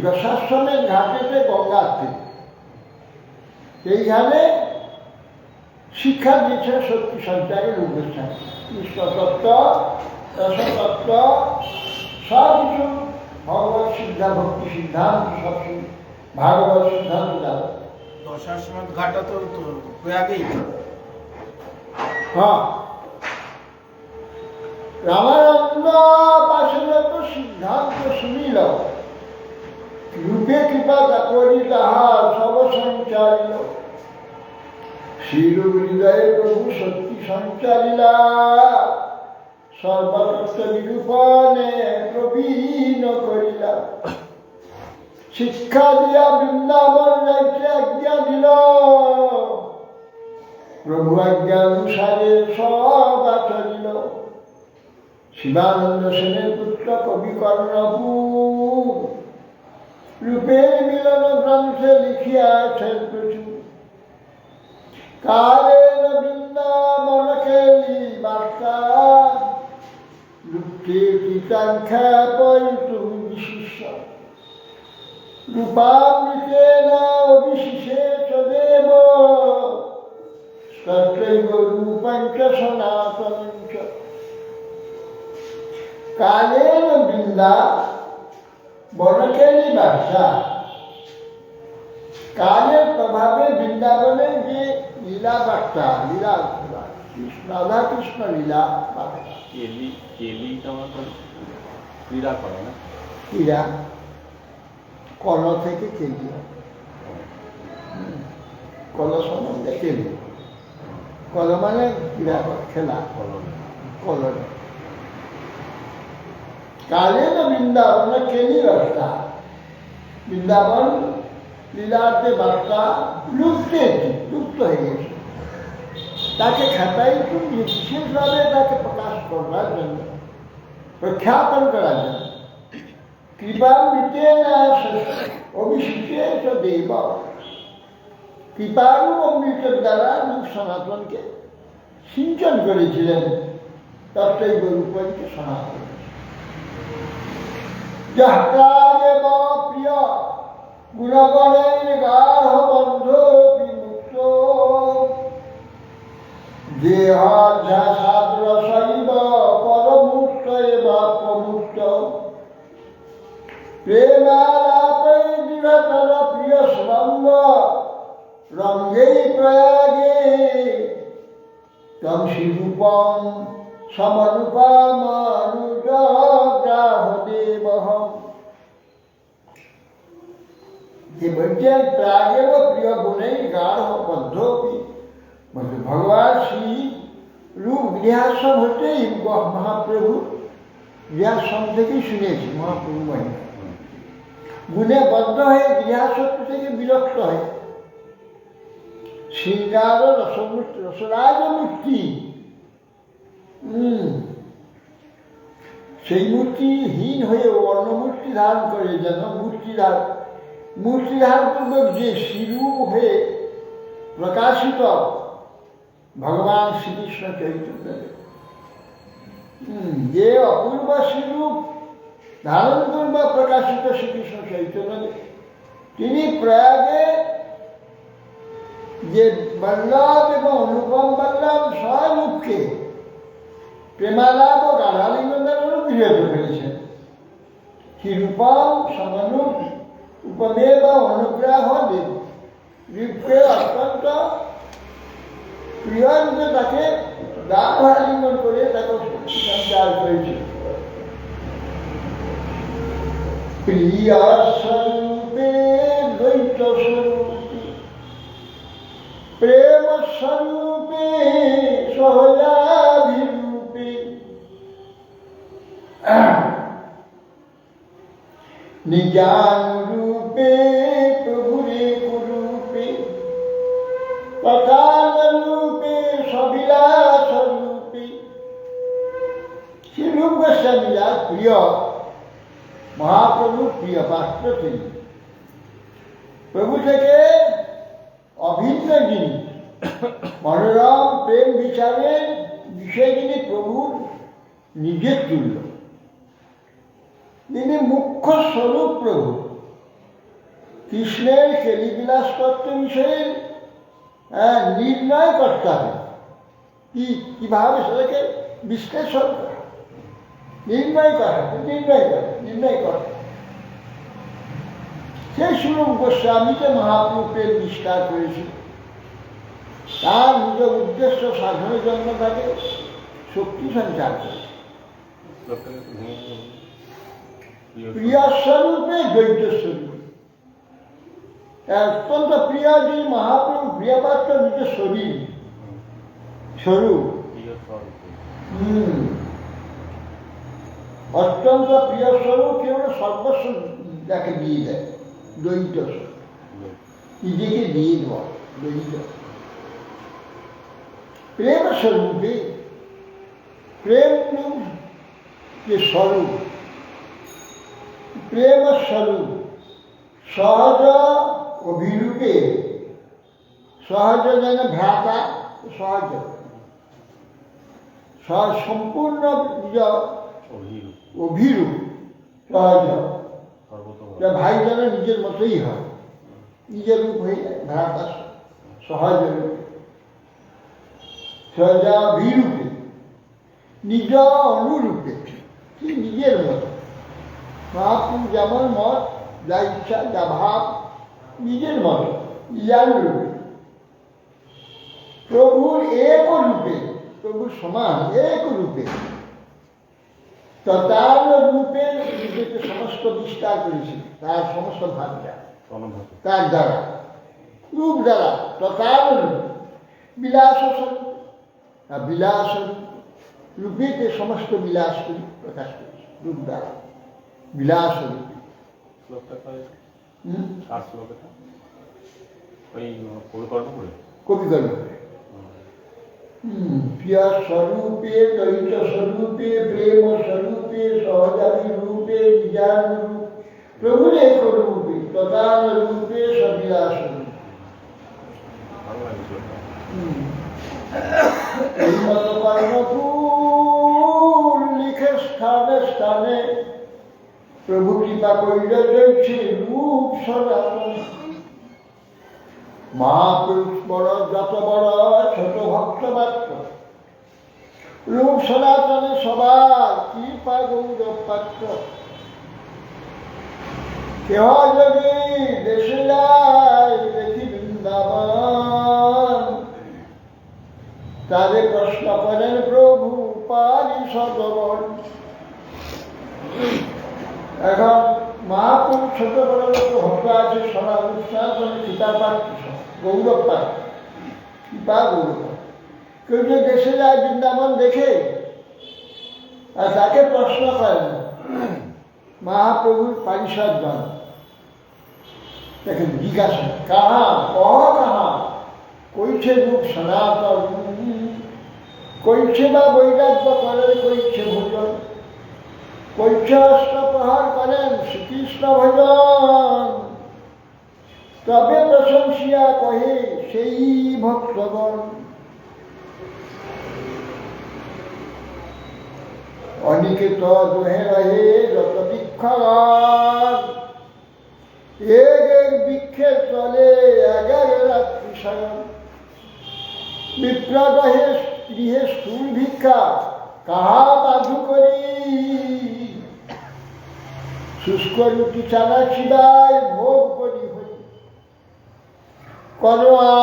দশাশ্রমের ঘাটেতে গঙ্গা থেকে সেইখানে শিক্ষা দিচ্ছে শক্তি সঞ্চারের উদ্দেশ্যে কৃষ্ণ তত্ত্ব, রসতত্ত্ব, সব কিছু ভগবত সিদ্ধা ভক্তি সিদ্ধান্ত, সব ভাগবত সিদ্ধান্ত দেওয়া। দশাশ্রমের ঘাটটা তো প্রয়াগেই। হ্যাঁ, রামানন্দ পাশে যত সিদ্ধান্ত শুনিল, রূপে কৃপা করি তাহা সব সঞ্চারিল। শ্রীরূপ হৃদয়ে প্রভু শক্তি সঞ্চারিলা, সর্বতত্ত্ব নিরূপণে প্রবীণ করিলা। শিক্ষা দিয়া বৃন্দাবন যাইতে আজ্ঞা দিল, প্রভু আজ্ঞা অনুসারে সব আচরিল। শিবানন্দ সেনের পুত্র কবি কর্ণপুর, রূপের মিলন গ্রন্থে লিখিয়াছেন প্রচুর। কালেন বৃন্দাবন খেলি বার্তা, রূপে পিতাঙ্ক্ষা পরিতুম বিশিষ্য। রূপামৃতে না অবিশেষ দেব, তত্রৈব রূপঞ্চ সনাতনঞ্চ। কালেন বৃন্দা বনকেলি বার্তা, কালের প্রভাবে বৃন্দাবনের যে লীলা বার্তা, লীলা রাধা কৃষ্ণ লীলা বার্তা, ক্রীড়া করে না, ক্রীড়া কল থেকে কেলি, কল সম্বন্ধে কেলি, কল মানে ক্রীড়া খেলা, কল। কালেন বৃন্দাবন কেলি বার্তা, বৃন্দাবন লীলাতে বার্তা লুপ্ত হয়ে গেছে। তাকে খাতাই বিশেষভাবে তাকে প্রকাশ করবার জন্য, প্রখ্যাপন করার জন্য। কৃপা মিটে না অবিশেষ দেব, কৃপারু অমৃতের দ্বারা রূপ সনাতনকে সিঞ্চন করেছিলেন। তত্ত্বৈব রূপঞ্চ সনাতন। যাহ্রাদেব প্রিয় গুণগণের গাঢ় বন্ধ বিমুক্ত, দেহাধ্যাসাদ্রশৈব পরমুক্ত এবা প্রমুক্ত। প্রেমালাপে দৃঢ়তর প্রিয় সঙ্গ, রঙ্গেই প্রয়াগে তম শিরূপম সমরূপম অনুগ্রাহ যে বলছেন প্রাগেব প্রিয় গুণেই গাঢ় বদ্ধপি, বলছে ভগবান শ্রী রূপ গৃহাশ্রম হতেই মহাপ্রভু গৃহাশ্রম থেকেই শুনেছি মহাপ্রভু মহিমা। গুণে বদ্ধ হয়ে গৃহাসক্ত থেকে বিরক্ত হয়, শৃঙ্গার রসরাজ মূর্তি, সেই মূর্তিহীন হয়ে অন্য মূর্তি ধারণ করে, যেন মূর্তি ধারণ পূর্বক যে শিরূপ হয়ে প্রকাশিত ভগবান শ্রীকৃষ্ণ চৈতন্য, যে অপূর্ব শিরূপ ধারণ পূর্বক প্রকাশিত শ্রীকৃষ্ণ চৈতন্য, তিনি প্রয়াগে যে বল্লভ এবং অনুপম বল্লভ স্বরূপকে প্রেমালাপ ও গাঢ়ালিঙ্গনের অনুগৃহীত করেছেন। কি রূপম সমনুপ উপমেব অনুগ্রহ রূপকে অত্যন্ত প্রিয় রূপে তাকে গাঢ় আলিঙ্গন করে তাকে সঞ্চার করেছে। প্রিয় স্বরূপে দ্বৈত স্বরূপে প্রেম স্বরূপে সহজাভিরূপে নিজানুরূপে প্রভুরে কুরূপে তথানুরূপে সবিলাস রূপে। শ্রীরূপ গোস্বামী যার প্রিয় মহাপ্রভুর প্রিয় পাত্র তিনি, প্রভু থেকে অভিন্ন যিনি, মনোরম প্রেম বিচারের বিষয় যিনি প্রভুর নিজের তুল্য, যিনি মুখ্য স্বরূপ প্রভু, কৃষ্ণের কেলিবিলাস তত্ত্ব বিষয়ে নির্ণয় করতে হবে, কিভাবে সেটাকে বিশ্লেষণ করা, নির্ণয় করা। সেই স্বরূপ গোস্বামীকে মহাপ্রভু প্রেম বিস্তার করেছিল, তার নিজ উদ্দেশ্য সাধনের জন্য তাকে শক্তি সঞ্চার করেছে। প্রিয় স্বরূপে দ্বৈত স্বরূপে, অত্যন্ত প্রিয় যে মহাপ্রভু প্রিয়পাত্র নিজ শরীর স্বরূপ, অত্যন্ত প্রিয় স্বরূপ কেবল সর্বস্ব যাকে দিয়ে দেয়, দ্বৈত স্বরূপ, নিজেকে দিয়ে দেওয়া দ্বৈত। প্রেম স্বরূপে, প্রেম যে স্বরূপ, প্রেম স্বরূপ সহজ অভিরূপে, সহজ যেন ভ্রাতা, সহজ সম্পূর্ণ অভিরূপ, সহজ ভাই যেন নিজের মতোই হয়, নিজের রূপ হয়ে যায়, ভ্রাতা সহজ রূপে, সহজাভিরূপে, নিজ অনুরূপে, ঠিক নিজের মতো। মহাপ্রভু যেমন মত, যা ইচ্ছা, যা ভাব, নিজের মত, নিজের প্রভুর এক রূপে, প্রভুর সমান এক রূপে, তার রূপে নিজেকে সমস্ত বিস্তার করেছিল, তার সমস্ত ভাবটা তার দ্বারা, রূপ দ্বারা, তার রূপ বিলাস বিলাস রূপেতে সমস্ত বিলাস প্রকাশ করেছে, রূপ দ্বারা বিলাস রূপে। কবিকল্প প্রিয় স্বরূপে দ্বৈত স্বরূপে প্রেম স্বরূপে সহজাভিরূপে নিজানুরূপ প্রভুর এক রূপে তদান রূপে সবিলাস রূপে। কর্ণপুর লিখে স্থানে স্থানে প্রভু কৃপা করিল চলছে রূপ সনাতন। মহাপুরুষ বড়, যত বড় ছোট ভক্ত মাত্র, রূপ সনাতনে সবার কৃপা গৌরব পাত্র। কেহ যদি দেশে যায় দেখি বৃন্দাবন, তারে প্রশ্ন করেন প্রভু পারিষদ। এখন মহাপুরুষ ছোট বড় লোক ভক্ত আছে, সোনা অনুষ্ঠান কৃপা পাঠ, গৌরব পাঠ, কৃপা গৌরব। কেউ যে দেশে যায় বৃন্দাবন দেখে আর তাকে প্রশ্ন করেন মহাপ্রভুর পারিষদগণ, দেখেন জিজ্ঞাসা কাহা কহ কাহা কইছে রূপ সনাতন, কইছে বা বৈরাগ্য করেন, কইছে ভোজন, কইছে অষ্টপ্রহার করেন শ্রীকৃষ্ণ ভজন, তবে প্রশংসিয়া কহে সেই ভক্তগণ। অনিকেত দোহে রহে যত বৃক্ষগণ, এক এক বৃক্ষের তলে এগার রাত্রি শয়ন, বিপ্রগহে গৃহে স্থূল ভিক্ষা কাহা বাধু করি, শুষ্ক রুটি চানা ছিদায় ভোগ করি হই, করোয়া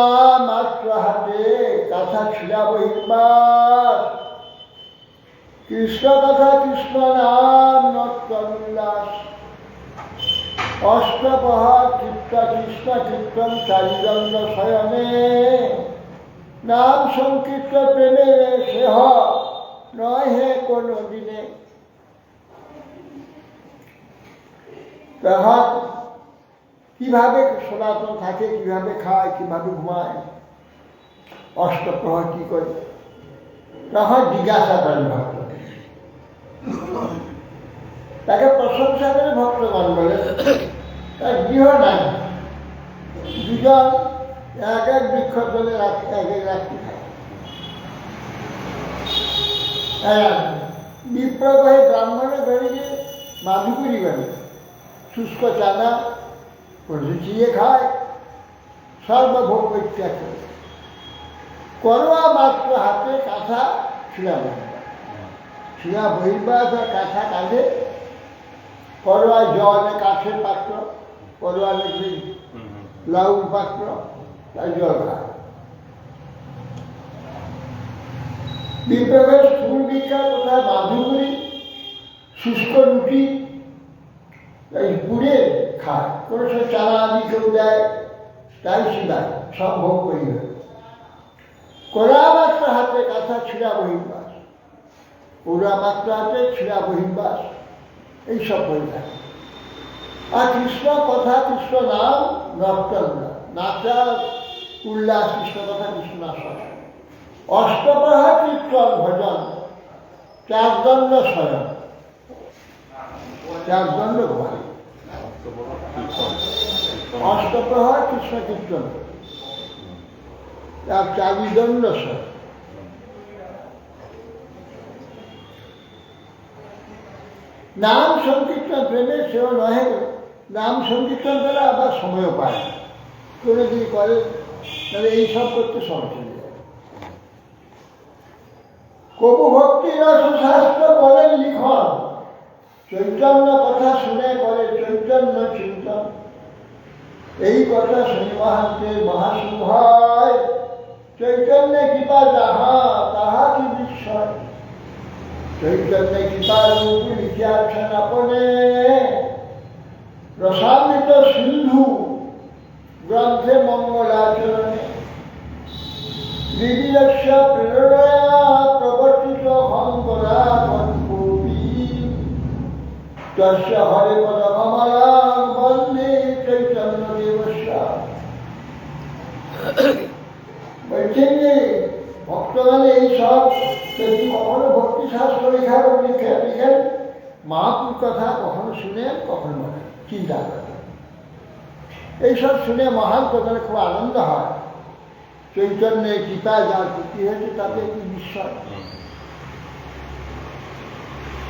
মাত্র হাতে কাঁথা ছিলা বহির্বাস, কৃষ্ণ কথা কৃষ্ণ নাম নর্তন উল্লাস, অষ্টপ্রহর কীর্ত কৃষ্ণ কীর্তন চারিদণ্ড শয়নে, নাম সংকীর্ত প্রেমে সেহ নয় হে কোনো দিনে। তখন কিভাবে সনাতন থাকে, কিভাবে খায়, কিভাবে ঘুমায়, অষ্টপ্রহর কি করে, তখন জিজ্ঞাসা করেন ভক্ত, তাকে প্রশংসা করে ভক্তগণ বলে তার গৃহ নাই, দুজন এক এক বৃক্ষ তলে এক এক রাত্রি খায়। বিপ্রগহে ব্রাহ্মণে বেরিয়ে মাধুকরী বাড়ি শুষ্ক চানা চিয়ে খায়, সর্বভোগ পরিত্যাগ করে, করোয়া মাত্র হাতে কাঁথা ছিলা বহির্বাস, ছিলা বহির্বাস আর কাঁথা কাঁধে, করোয়া জলে কাঠের পাত্র, করোয়া নাকি লাউর পাত্র, তাই জল খায়। বিপ্রগের স্থূল ভিক্ষা কোথায় মাধুকরী শুষ্ক রুটি তাই পুড়ে খায়, কোনো সে চানা আদি কেউ দেয় তাই শিবায় সব ভোগ করিবে, কোরা মাত্র হাতে কাঁথা ছিঁড়া বহির্বাস, কোরা মাত্র হাতে ছিঁড়া বহির্বাস এইসব হয়ে থাকে। আর কৃষ্ণ কথা কৃষ্ণ নাম নর্তন, নাচা উল্লাস, কৃষ্ণ কথা কৃষ্ণ নাচা, অষ্টপ্রহর কীর্তন ভজন, চারদণ্ড শয়ন, চারদণ্ড ঘুমায়, অষ্টপ্রহর কৃষ্ণ কীর্তন তার চারিদণ্ড শয়ন। নাম সংকীর্তন প্রেমে সেও নহে, নাম সংকীর্তন করে আবার সময়ও পায় না, কোনো যদি করে তাহলে এইসব করতে সময় চলে যায়। কবু ভক্তি রস শাস্ত্র বলেন লিখন, চৈতন্য কথা শুনে করে চৈতন্য চিন্তন, এই কথা শুনি মহান্তের মহাসিংহায়, চৈতন্যে কৃপা যাহা তাহা কি বিস্ময়, চৈতন্যে কৃপা রূপ লিখিয়াছেন আপনে, রসামৃত সিন্ধু গ্রন্থে মঙ্গলাচরণে, বিবিধস্য প্রেরণয়া প্রবর্তিত হংকরা কল্পবী, তস্য হরে পদ কমলাং বন্দে চৈতন্য দেবস্য। বলছেন যে ভক্তগণে এই সব যদি কখনো ভক্তি শাস্ত্র লিখেন, মহাপুর কথা কখনো শুনে কখনো বলেন, চিন্তা করেন, এইসব শুনে মহান প্রধানের খুব আনন্দ হয়। চৈতন্যে কৃপা যার প্রতি হয়েছে তাতে একটি বিস্ময়,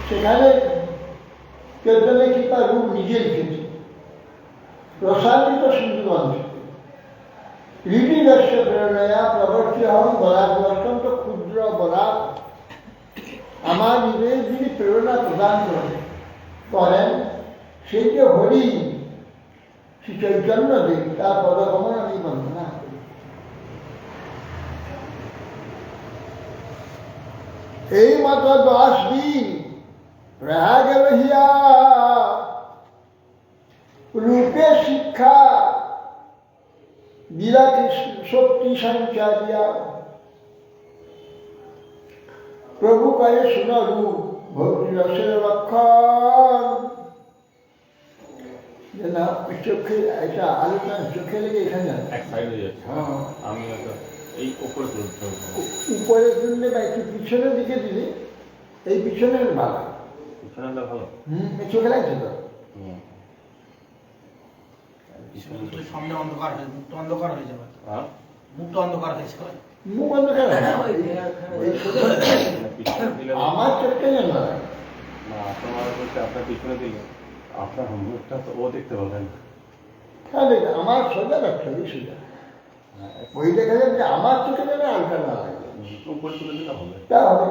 সেখানে চৈতন্যে কৃপা রূপ নিজে লিখেছে, প্রসাদিত সিন্ধু গ্রন্থে, ঋষিদস্য প্রেরণয়া প্রবর্তী হন বরাক, অত্যন্ত ক্ষুদ্র বরাক আমার হৃদয়ে যিনি প্রেরণা প্রদান করেন সেই যে হরি শ্রী চৈতন্য দেব, তার পদগমন আমি বন্দনা করি। এই মতো 10 দিন প্রয়াগে রহিয়া রূপে শিক্ষা দিলা কৃষ্ণ শক্তি সঞ্চারিয়া প্রভু কয়ে শুনো রূপ ভক্তি রসের লক্ষণ। যে না চোখে একটা আলোচনা চোখে লেগে এখানে এক সাইড হয়ে যাচ্ছে। আমি হয়তো এই উপরে তুলতে হবে। উপরে তুললে বা একটু পিছনের দিকে দিলে এই পিছনের ভালো। পিছনেরটা ভালো। চোখে লাগছে তো। মুখটা সামনে অন্ধকার হয়ে মুখটা অন্ধকার হয়ে যাবে। হ্যাঁ? মুখটা অন্ধকার হয়ে যাবে। মুখ অন্ধকার হয় না। পিছনে দিলে আমার চোখটা যেন না, তোমার বলতে আপনার পিছনে দিলে আপনার মুখটা তো ও দেখতে পাবেন না। তাহলে আমার সোজা রাখতে হবে সোজা। ওই দেখা যাবে যে আমার চোখে যেন আলটা না লাগে। উপরে তুলে দিলে হবে। তা হবে।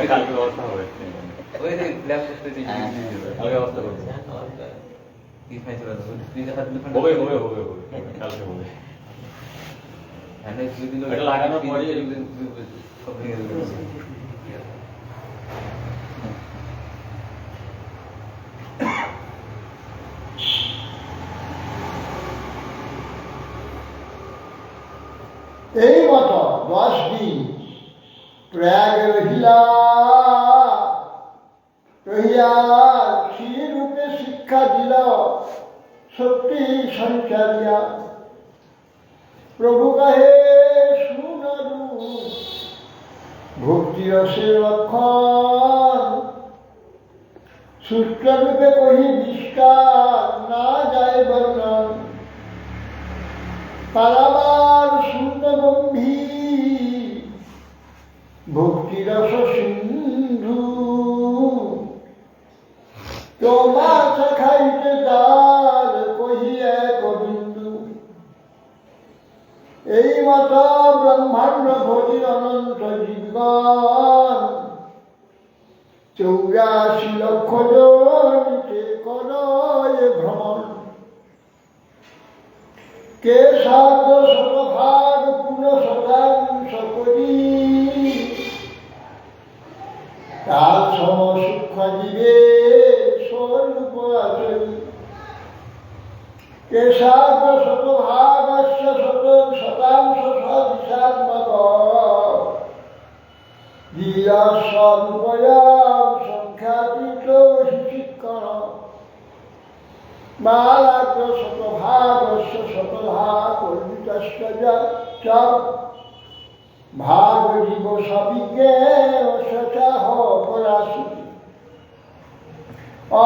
কালকে ব্যবস্থা হবে। কালকে ব্যবস্থা করবো। হবে হবে হবে হবে কালকে হবে। এটা লাগানোর পরে এই মতো 10 দিন প্রয়াগ রহিলা রহিয়া শ্রী রূপে শিক্ষা দিল শক্তি সঞ্চারিয়া প্রভু কহে শুনরু ভক্তি রসের লক্ষণ সূত্ররূপে কহি বিস্তার না যায় বর্ণন পারাবার শূন্য গম্ভীর ভক্তিরস সিন্ধু তোমা খাইতে তার কহি এক বিন্দু এই মত ব্রহ্মাণ্ড ভরি অনন্ত জীবগণ 84 লক্ষ জনকে করয় ভ্রমণ কে সাধ্য শতভাগ পুনঃ শতাংশ করি তার সম সূক্ষ্ম জীবে স্বরূপ আচরি কে সাধ্য শতভাগস্য শতাংশ সবিষাত্মক দিয়া স্বরূপয়াম সংখ্যাতীত শিক্ষণ মালাগ্র শতভাগস্য শতভাগ অর্জিতস্য চ ভাগ জীব সবিজ্ঞে অসচাহ পরাশিতি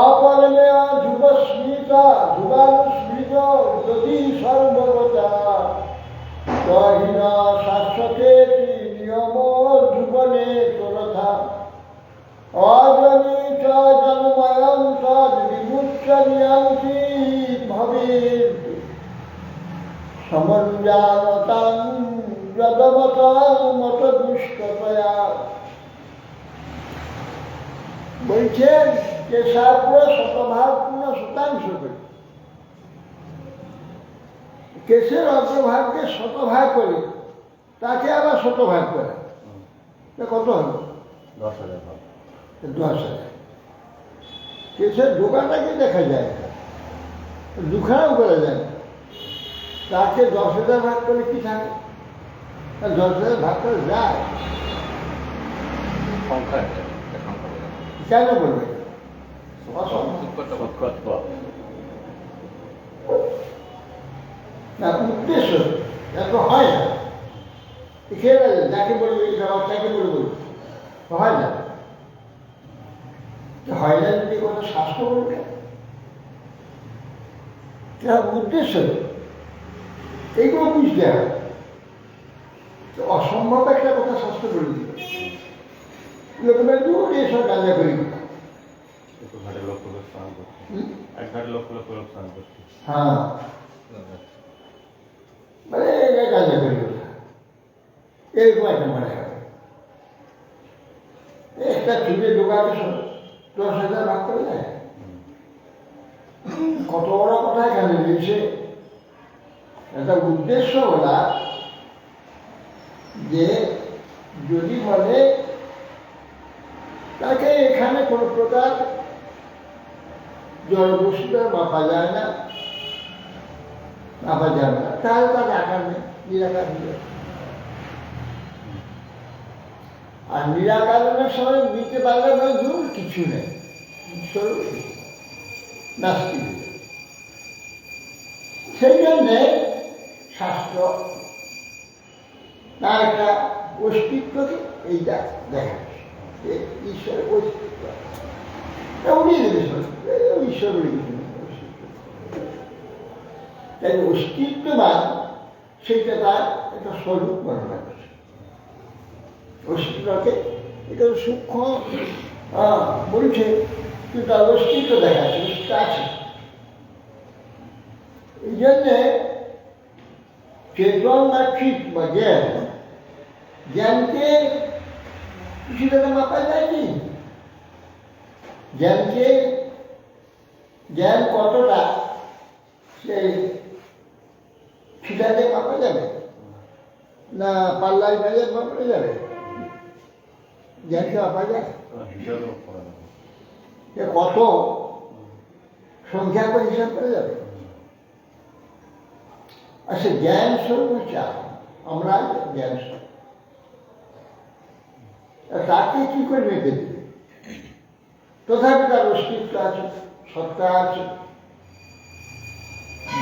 অপরমে ধ্রুবস্মৃতা ধ্রুবানুস্মৃত যদি সর্বগতা তহিন শাশ্বতে নিয়ম ধ্রুবনে তরথা অজনি চ জন্ময়ং তদ বিমুচ্চনিয়ন্তি ভবেৎ সমঞ্জানতাং যদমতাং মত দুষ্টতয়া। বলছেন যে শাস্ত্র শতভাগ পূর্ণ শতাংশ করে কেশের অগ্রভাগকে শতভাগ করে তাকে আবার শতভাগ করে কত হলো 10,000 ভাগ। 10,000 কেসের দোকানটাকে দেখা যায় দুখানাও করা যায় না। তাকে 10,000 ভাগ করে কি থাকে 10,000 ভাগ করে যায় সংখ্যা কেন বলবে না উদ্দেশ্য এত হয় না খেয়ে যাকে বলবে তাকে বলবে হয় না হয় না যদি কোনো শাস্ত্র বলবে উদ্দেশ্য এইগুলো বুঝতে হবে অসম্ভব একটা কথা শাস্ত্র বলে দিল লোকের দূর এসব গাঁজা করি হ্যাঁ মানে গাঁজা করি এরকম একটা মনে হবে একটা চুলে দোকানে 10,000 ভাগ করে যায় কত বড় কথা এখানে রয়েছে। একটা উদ্দেশ্য হল যে যদি বলে তাকে এখানে কোনো প্রকার জড়বস্তুটা মাপা যায় না, মাপা যাবে না, তাহলে তার আকার নেই, নিরাকার হয়ে যাবে। আর নিরাকারণের সময় নিতে পারলে নয় দূর কিছু নেই, ঈশ্বর নাস্তিক। সেই জন্যে শাস্ত্র তার একটা অস্তিত্বকে এইটা দেখাচ্ছে যে ঈশ্বরের অস্তিত্ব উনি ঈশ্বরের কিছু নেই, তাই অস্তিত্ববান সেইটা তার একটা স্বরূপ বর্ণনা করছে। অস্তিত্বকে এটা সূক্ষ্ম বলছে, কিন্তু তার অস্তিত্ব দেখাচ্ছে, অস্তিত্ব আছে। এই জন্যে চেতন বা ঠিক বা জ্ঞান, জ্ঞানকে কিছু টাকা মাপা যায়নি। জ্ঞানকে জ্ঞান কতটা সেই ফিতাতে মাপা যাবে না পাল্লায় বাজার মাপা যাবে? জ্ঞানকে মাপা যায় কত সংখ্যা করে হিসাব করা যাবে? আচ্ছা, জ্ঞান স্বরূপ চা আমরা জ্ঞান স্বরূপ, তাকে কি করে মেপে দেবে? তথাপি তার অস্তিত্ব আছে, সত্তা আছে,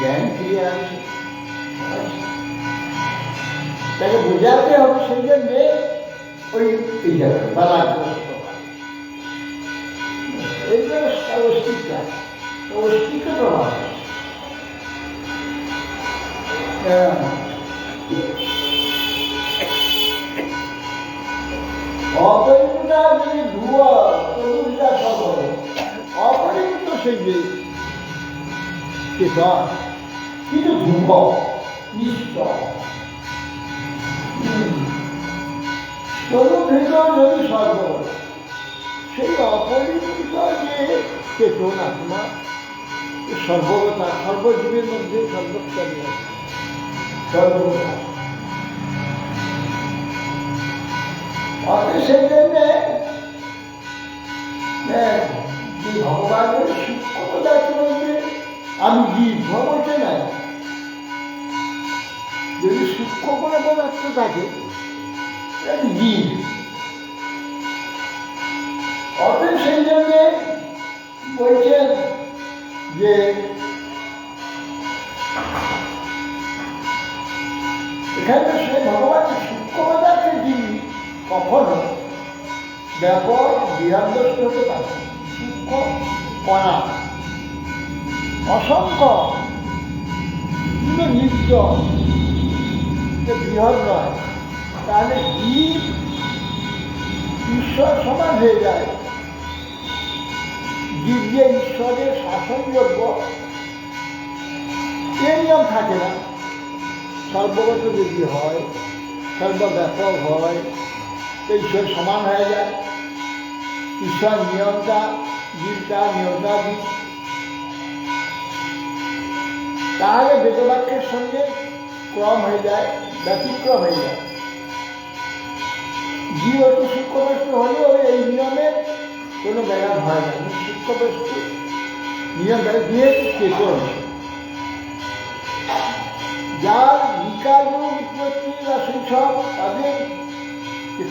জ্ঞান ক্রিয়া আছে, তাকে বোঝাতে হবে। সেই জন্যে ওই বালাগ্রস্ত এইগুলো তার অস্তিত্ব আছে, অস্তিত্ব প্রভাব আছে। অপরিণতা যদি ধোয়া চতুর্থা সব অপরিণত সেই যে চেতন, কিন্তু ধূপ নিশ্চয় তরুভৃত যদি সর্ব সেই অপরিণত যে চেতন আত্মা সর্বগতা, সর্বজীবের মধ্যে সর্বস্থানী আছে, সর্বগতা। সেই জন্যে যে ভগবানের সূক্ষ্মতাকে বলতে আমি জীব বলছে না, যদি সূক্ষ্ম করে পদার্থ থাকে জীব। অতএব সেই জন্যে বলছেন যে এখানে সে ভগবানের সূক্ষ্ম পদার্থের জীব কখনো ব্যাপক বিহারগ্রস্ত হতে পারে। সূক্ষ্ম কণা অসংখ্য কিন্তু নিত্য বৃহৎ নয়, তাহলে জীব ঈশ্বর সমান হয়ে যায়। জীব যে ঈশ্বরের শাসনযোগ্য এ নিয়ম থাকে না। সর্বগত যদি হয়, সর্বব্যাপক হয়, তো ঈশ্বর সমান হয়ে যায়। ঈশ্বর নিয়ন্তা, জীবটা নিয়ন্তা জীব, তাহলে বেদবাক্যের সঙ্গে ক্রম হয়ে যায়, ব্যতিক্রম হয়ে যায়। জীব অতি সূক্ষ্মবস্তু হলেও এই নিয়মের কোনো ব্যাঘাত হয় না। সূক্ষ্মবস্তু নিয়ম দিয়ে চেতন, যার বিকার উৎপত্তি বা সেই সব তাদের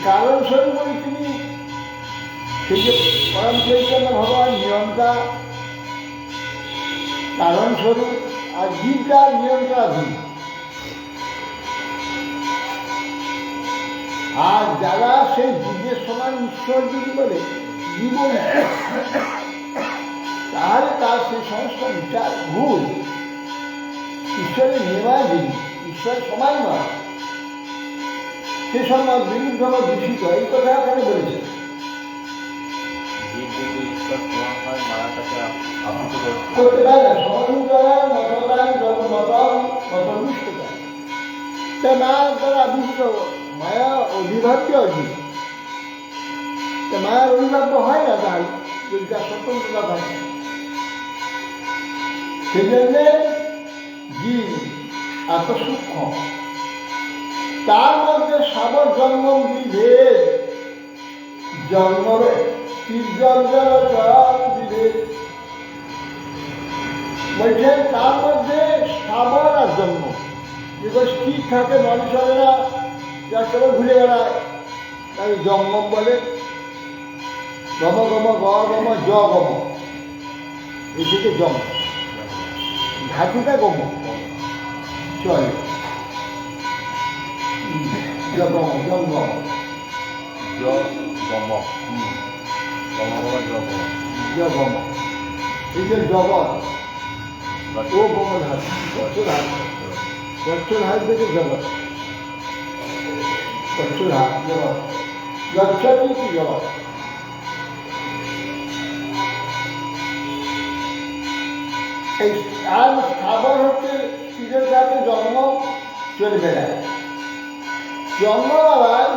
কারণ স্বরূপ বলে তিনি সেই যে পরম চৈতন্য ভগবান নিয়ন্তা কারণ স্বরূপ, আর জীবটা নিয়ন্ত্রণাধীন। আর যারা সেই জীবের সমান ঈশ্বর যদি বলে জীব, তাহলে তার সেই সমস্ত বিচার ভুল। ঈশ্বরের নিয়মাধীন, ঈশ্বর সমান নয়, সে সমাজ বিরুদ্ধ বা দূষিত, এই কথা এখানে বলেছে। করতে পারে না সমানুদান মতদান জন্মতম মতনিষ্ঠতা, তা না তারা আবিষ্কৃত মায়া অভিভাব্য অজীব, তা মায়ার অভিভাব্য হয় না তাই যদি তার স্বতন্ত্রতা থাকে। সেই জন্যে জীব এত সূক্ষ্ম, তার মধ্যে সাবর জন্ম বিভেদ, জন্ম বিবেক বলছেন তার মধ্যে স্থাবর আর জন্ম। যেগুলো স্থির থাকে মানুষেরা যা কেবল ঘুরে বেড়ায় তাকে জঙ্গম বলে। গম গম গ গম জ গম, এই থেকে জম, ধাতুটা গম চলে জগম জঙ্গম জগম, এই যে জগৎ ও গমন হাত গচ্ছর হাত, গচ্ছর হাত থেকে জগৎ, গচ্ছর হাত জগৎ, গচ্ছটি কি জগৎ। এই আর খাবার হচ্ছে স্থিরের কাছে জন্ম চলে বেড়ায়। জন্ম আবার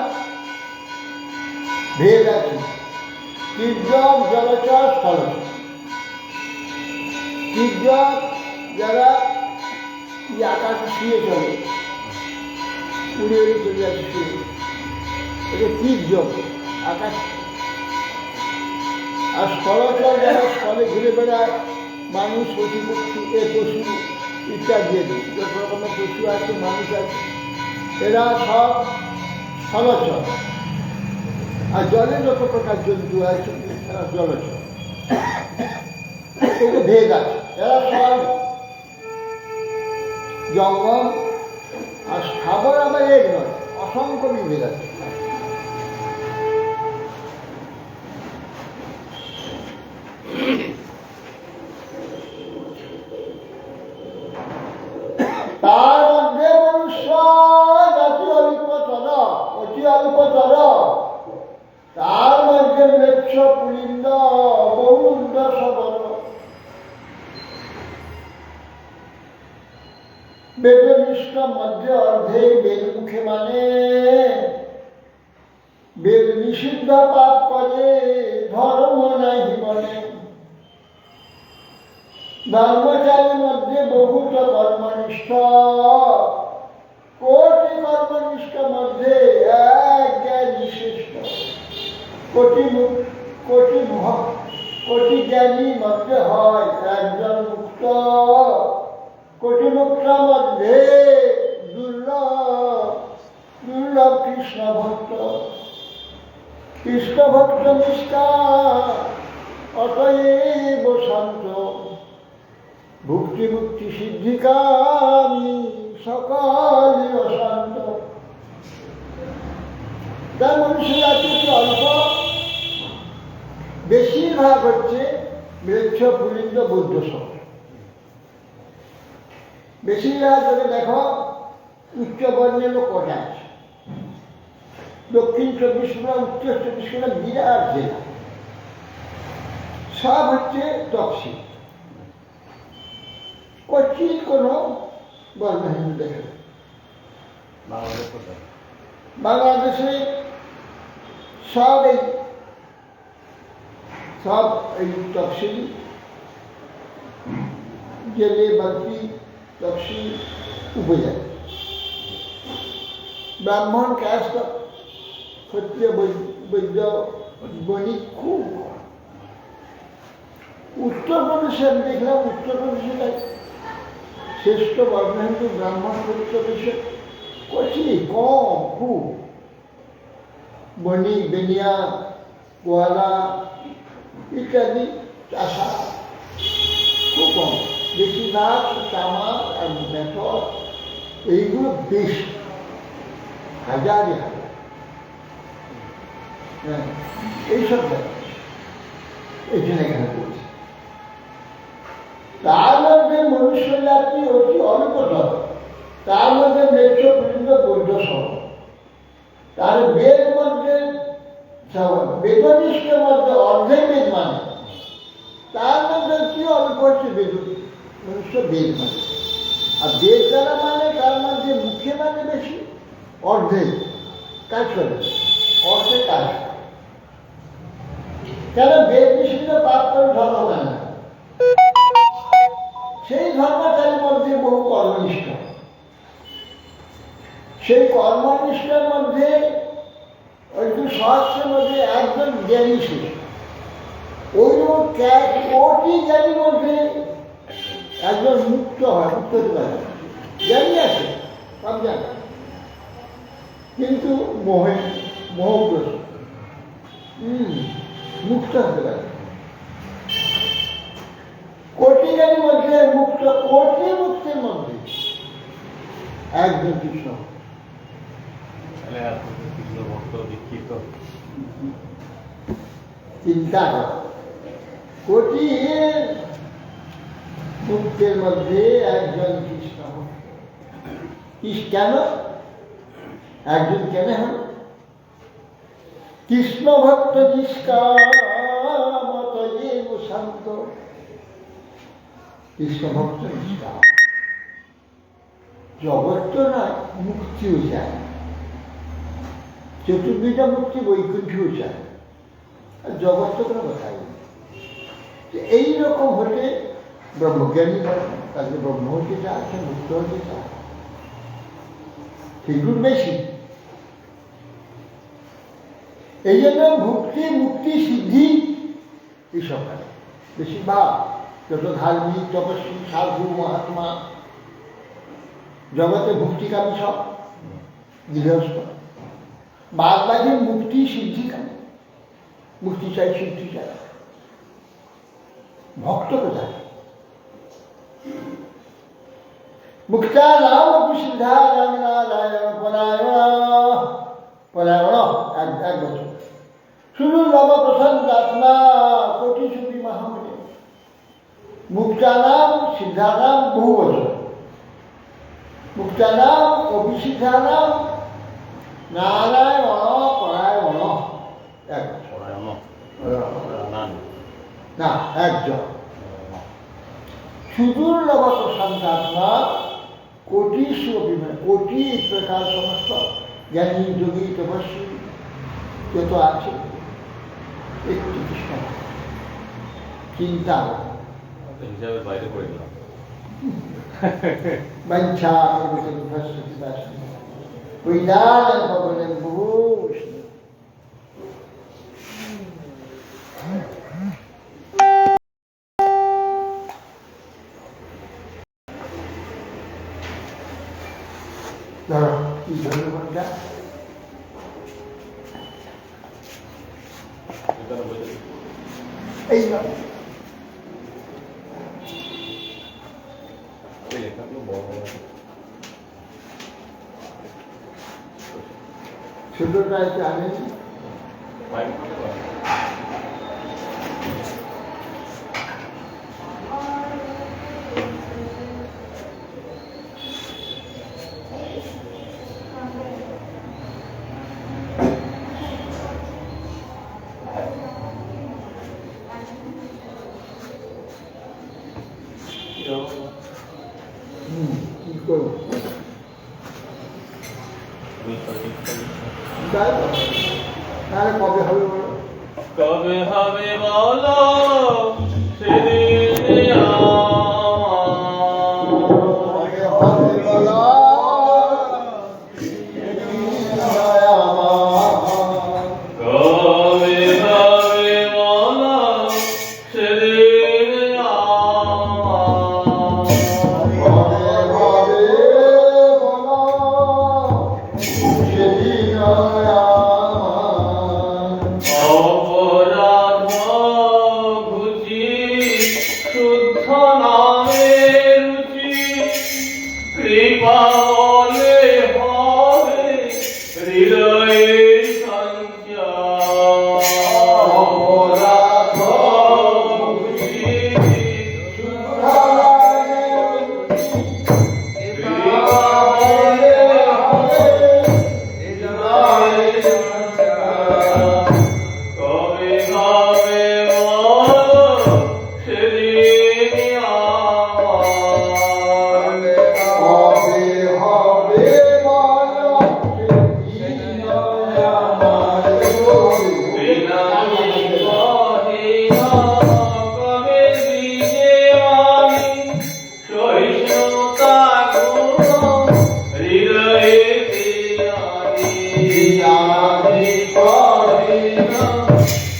ভেদ আছে, তীর্যক জলচর স্থলচর। তীর্যক যারা আকাশে শুয়ে চলে, উড়ে উড়ে চলে যাচ্ছে শুয়ে, এটা তীর্যক আকাশ। আর স্থলচর যারা স্থলে ঘুরে বেড়ায়, মানুষ পশু পক্ষী পশু ইত্যাদি যত রকমের পশু আছে মানুষ আছে, এরা সব স্থলচর। আর জলে যত প্রকার জন্তু আছে এরা জলচর। কিন্তু ভেদ আছে, এরা সব জঙ্গম। আর স্থাবর আবার এক নয়, অসংখ্য বিভেদ আছে। তার মধ্যে মনুষ্য জাতি অল্পতর, অতি অল্পতর। তার মধ্যে মেচ্ছ পুলিন্দ বহুন্দ সবর। বেদনিষ্ঠ মধ্যে অর্ধে বেদ মুখে মানে, বেদ নিষিদ্ধ পাপ করে ধর্ম নাহি বলে। ব্রহ্মচারীর মধ্যে বহুত কর্মনিষ্ঠ, কোটি কর্মনিষ্ঠ মধ্যে এক জ্ঞানী শ্রেষ্ঠ। কোটি জ্ঞানী মধ্যে হয় একজন মুক্ত, কোটি মুক্ত মধ্যে দুর্লভ দুর্লভ কৃষ্ণ ভক্ত। কৃষ্ণ ভক্ত নিষ্ঠা অতএব শান্ত, ভুক্তি মুক্তি সিদ্ধিকামী সকলে অশান্ত। তার মনুষ্য জাতি অল্প, বেশিরভাগ হচ্ছে মৃচ্ছ পুলিন্দ বৌদ্ধ সব। বেশিরভাগ যদি দেখো উচ্চ বর্ণের লোক কটা আছে। দক্ষিণ 24 পরগনা, উত্তর 24 পরগনা বিরাট জেলা, সব হচ্ছে তপসি। কঠিন কোনো বর্ণ হিন্দু দেখে। বাংলাদেশে সব এই তফসিল, জেলে বাকি তফসিল উপজাতি। ব্রাহ্মণ কাস্ট, ক্ষত্রিয় বৈদ্য বণিক খুব। উত্তরপ্রদেশে আমি দেখলাম, উত্তরপ্রদেশে শ্রেষ্ঠ বর্ণ হিন্দু ব্রাহ্মণ উত্তরপ্রদেশে কচি কম খুব। বণিক, বেনিয়া, গোয়ালা ইত্যাদি চাষা খুব কম। বেশিরভাগ তামাক আর মেথর এইগুলো বেশি, হাজারে হাজার। হ্যাঁ, এইসব এই জন্য এখানে বলছি। তার মধ্যে মনুষ্য জাতি অতি অল্পতর, তার মধ্যে মেচ্ছ পর্যন্ত বৌদ্ধ সহ। তার বেদ মধ্যে বেদনিষ্ঠের মধ্যে অর্ধেক বেদ মানে, তার মধ্যে কি অল্প হচ্ছে বেদ মনুষ্য বেদ মানে। আর বেদ যারা মানে তার মধ্যে মুখে মানে বেশি, অর্ধেক কাজ করে, অর্ধেক কাজ। কেন বেদ নিষিদ্ধ পাপ করে ধর্ম মানে না, সেই ধর্মচারীর মধ্যে বহু কর্মনিষ্ঠ। সেই কর্মনিষ্ঠার মধ্যে ওই সহস্রের মধ্যে একজন জ্ঞানী ছিল। ওই কোটি জ্ঞানীর মধ্যে একজন মুক্ত হয়, মুক্ত হতে পারে, জ্ঞানী আছে সব জানে, কিন্তু মোহগ্রস্ত মুক্ত হতে পারে। কোটি জ্ঞানীর মধ্যে মুক্ত, কোটি মুক্তির মধ্যে একজন কৃষ্ণ। চিন্তা কর, কোটি মুক্তের মধ্যে একজন কৃষ্ণ। কেন একজন কেন হল? কৃষ্ণ ভক্ত নিষ্কামত শান্ত, কৃষ্ণ ভক্ত নিষ্কাম, জগৎ তো নয়, মুক্তিও চায়, চতুর্বিধা মুক্তি বৈকুণ্ঠও চায়, আর জগৎ তো কোনো কথাই নেই। এইরকম হলে ব্রহ্মজ্ঞানী হয়, তাকে ব্রহ্ম হতে চায়, সে মুক্ত হতে চায়, সেগুলো বেশি। এই জন্য ভক্তি মুক্তি সিদ্ধি এইসব কাজ বেশিরভাগ যত ধার্মিক তপস্বী সাধু মহাত্মা জগতে ভক্তিকামী সব গৃহস্থ, বাদ বাকি মুক্তি সিদ্ধি কামী, মুক্তি চাই সিদ্ধি চাই। ভক্ত কোথায়? মুক্তা নাম সিদ্ধা পরায়ণ এক বছর শুধু নব প্রশান্ত আত্মা কোটি ছবি মহামণি। মুক্তানাম সিদ্ধানাম বহু বছর, মুক্তানাম অভিসিদ্ধানাম নারায়ণ পরায়ণ এক বছর না একজন। সুদূর নব প্রশান্ত আত্মা কোটি সুপি মানে কোটি প্রকার সমস্ত জ্ঞানী যোগী তপস্বী যত আছে একটি কৃষ্ণ চিন্তা হিসাবের বাইরে পড়ে গেলাম। বাঞ্ছা বৈদান ভগবান বহু কি ধন্যবাদ। এই সুন্দরটা আনেছি কি করবো তাহলে কবে হবে বলো? কবে হবে বলো সেদিন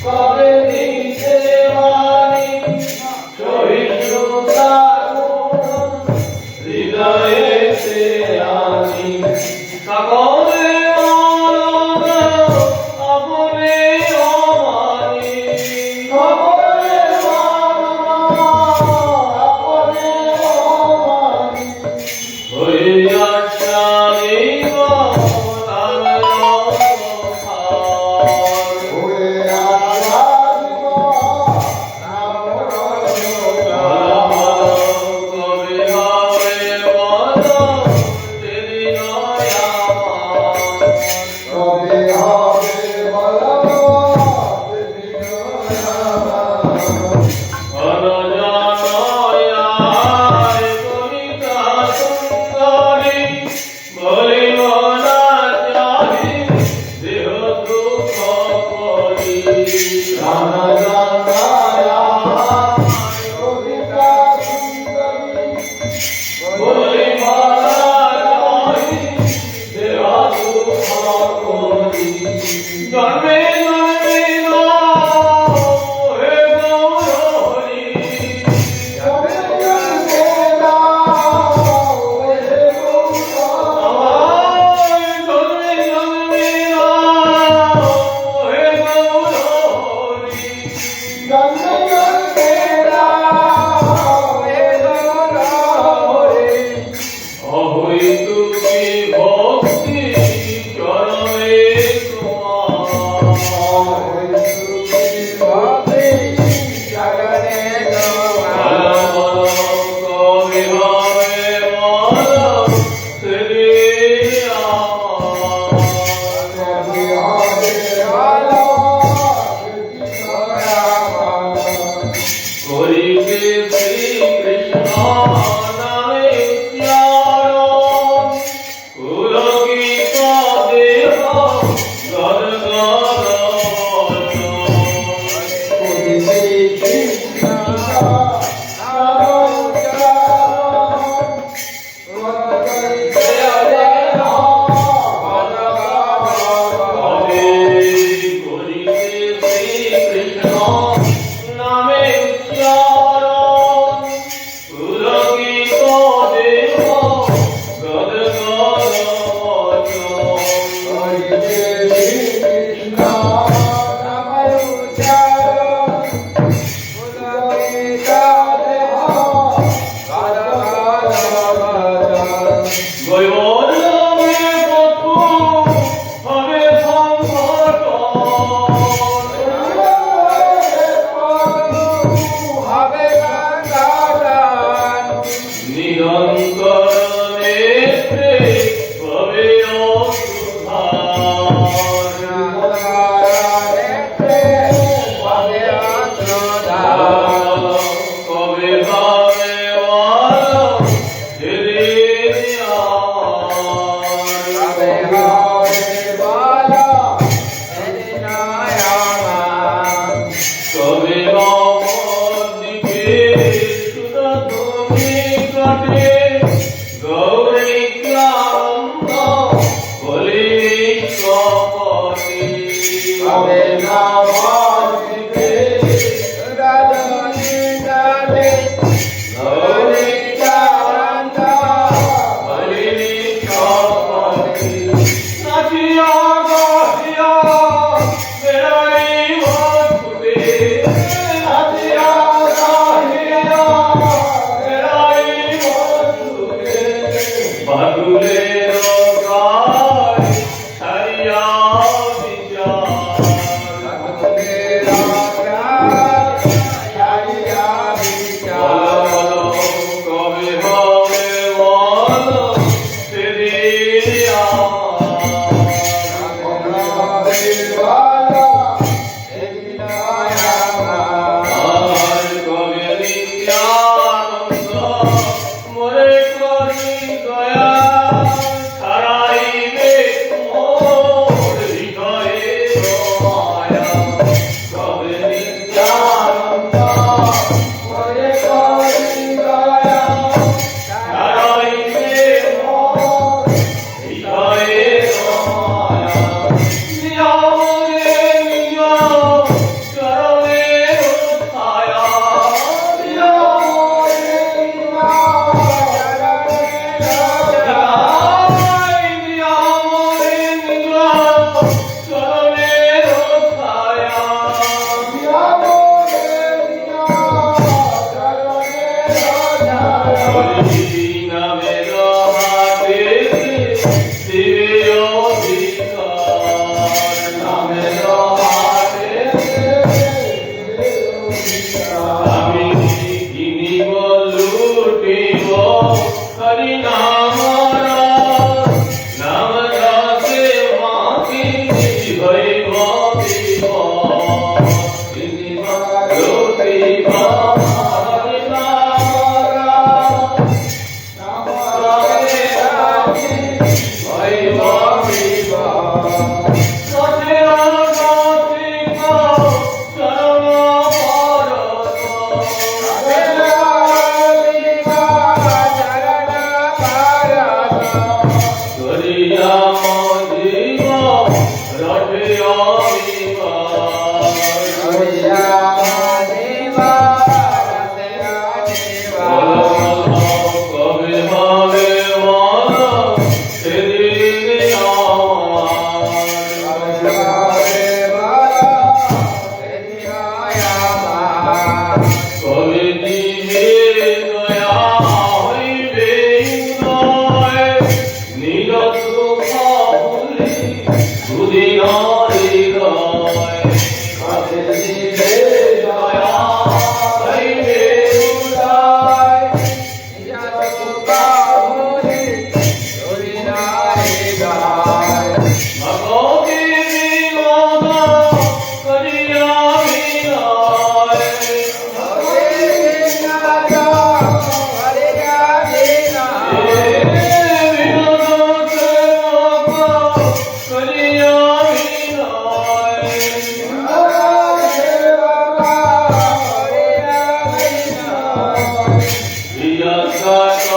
কবে দিতে হবে না বাঁচবে রাজনী ডালে ধরে চাঁদা হরিণী সপতি নাচিয়া গাহিয়া বেড়াই মধুরে নাচিয়া গাহিয়া বেড়াই মধুরে বাদুরের গায় ছাড়িয়া বিচার বাদুরের গায় ছাড়িয়া বিচার বলো কবে হবে বলো সেদিন আমার সেদিন আমার কবে নিত্যানন্দ মোরে করি দয়া ছাড়াইবে মোর হৃদয়ে মায়া কবে নিত্যানন্দ মোরে করি দয়া ছাড়াইবে মোর হৃদয়ে মায়া নিয়া মোরে নিয়া চরণের ছায়া নিয়া মোরে নিয়া আমি কিনিব লুটিব হরি নাম নাম রাতে মাতি হইব দিব কিনিব লুটিব হরি নাম নাম রাতে মাতি হইব দিব কবে হবে মন সেদিন কবে দিবে দয়া হইবে উদয় নীরব ভুলি দুদিন হৃদয় কবে দিবে দয়া হইবে উদয় নীরব ভুলি দুদিন হৃদয় ভগবতী বিনোদ করিয়া বিনয় Hare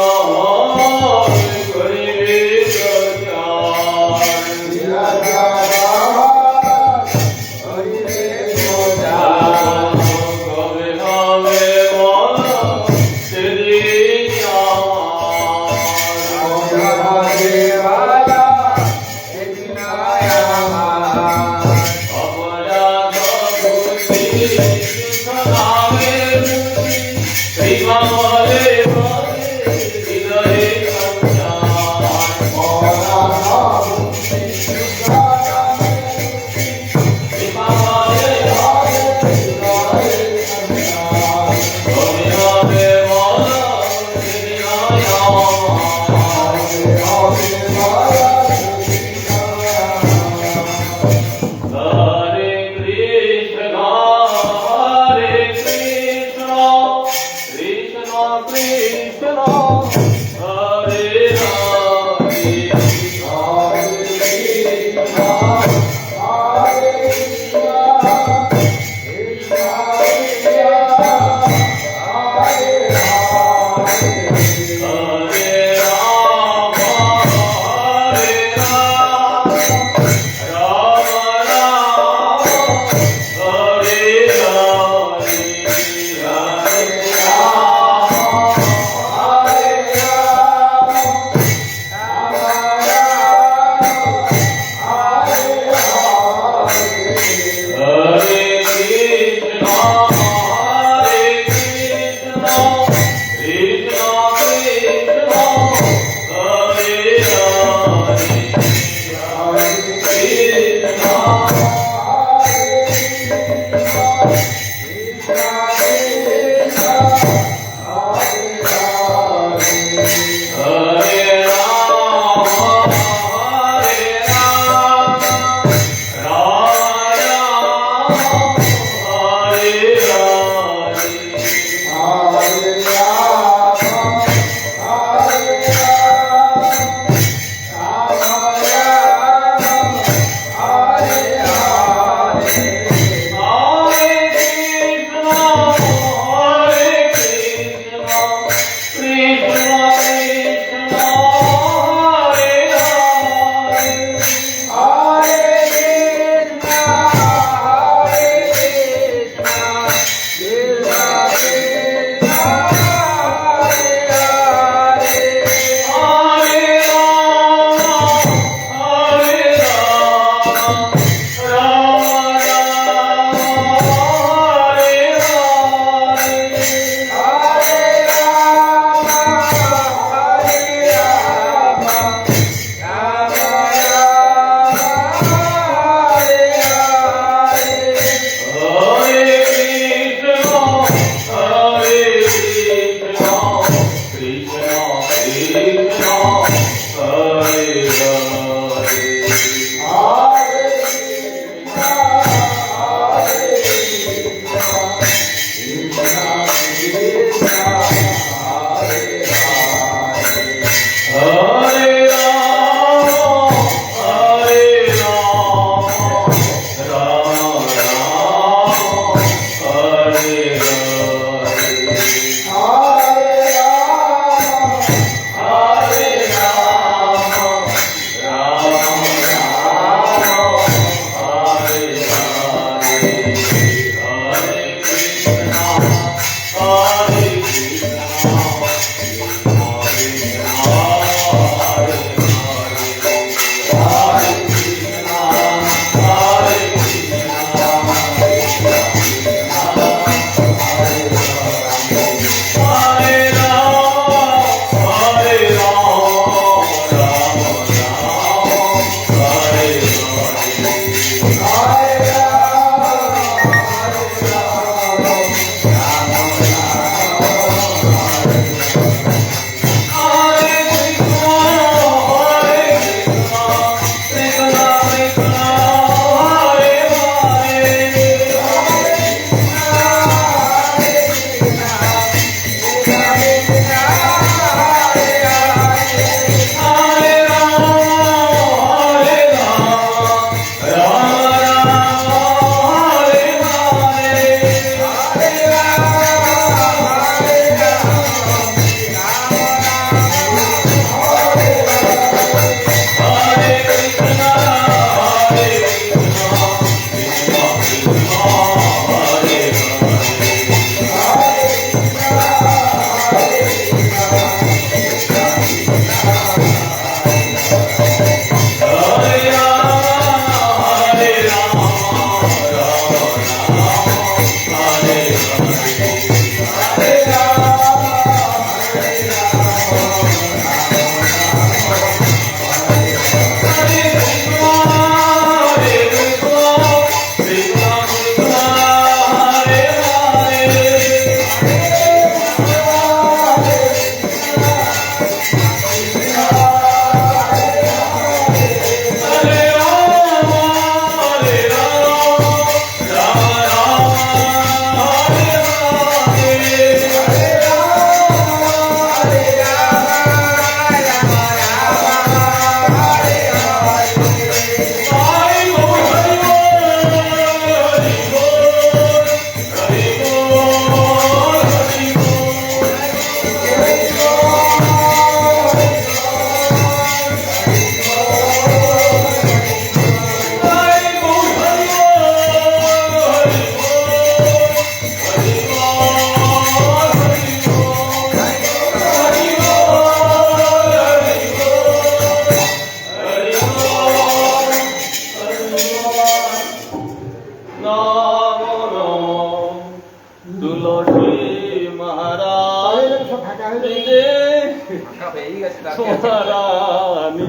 ফাঁকা হয়েই গেছে তাকে আছে। সোনারানী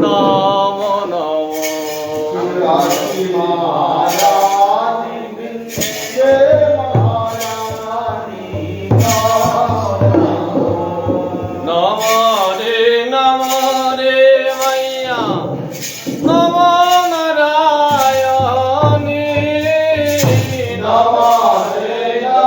নম নম রানী মহারানী হে মহারানী নম রে মাইয়া নম নারায়ণী নম নম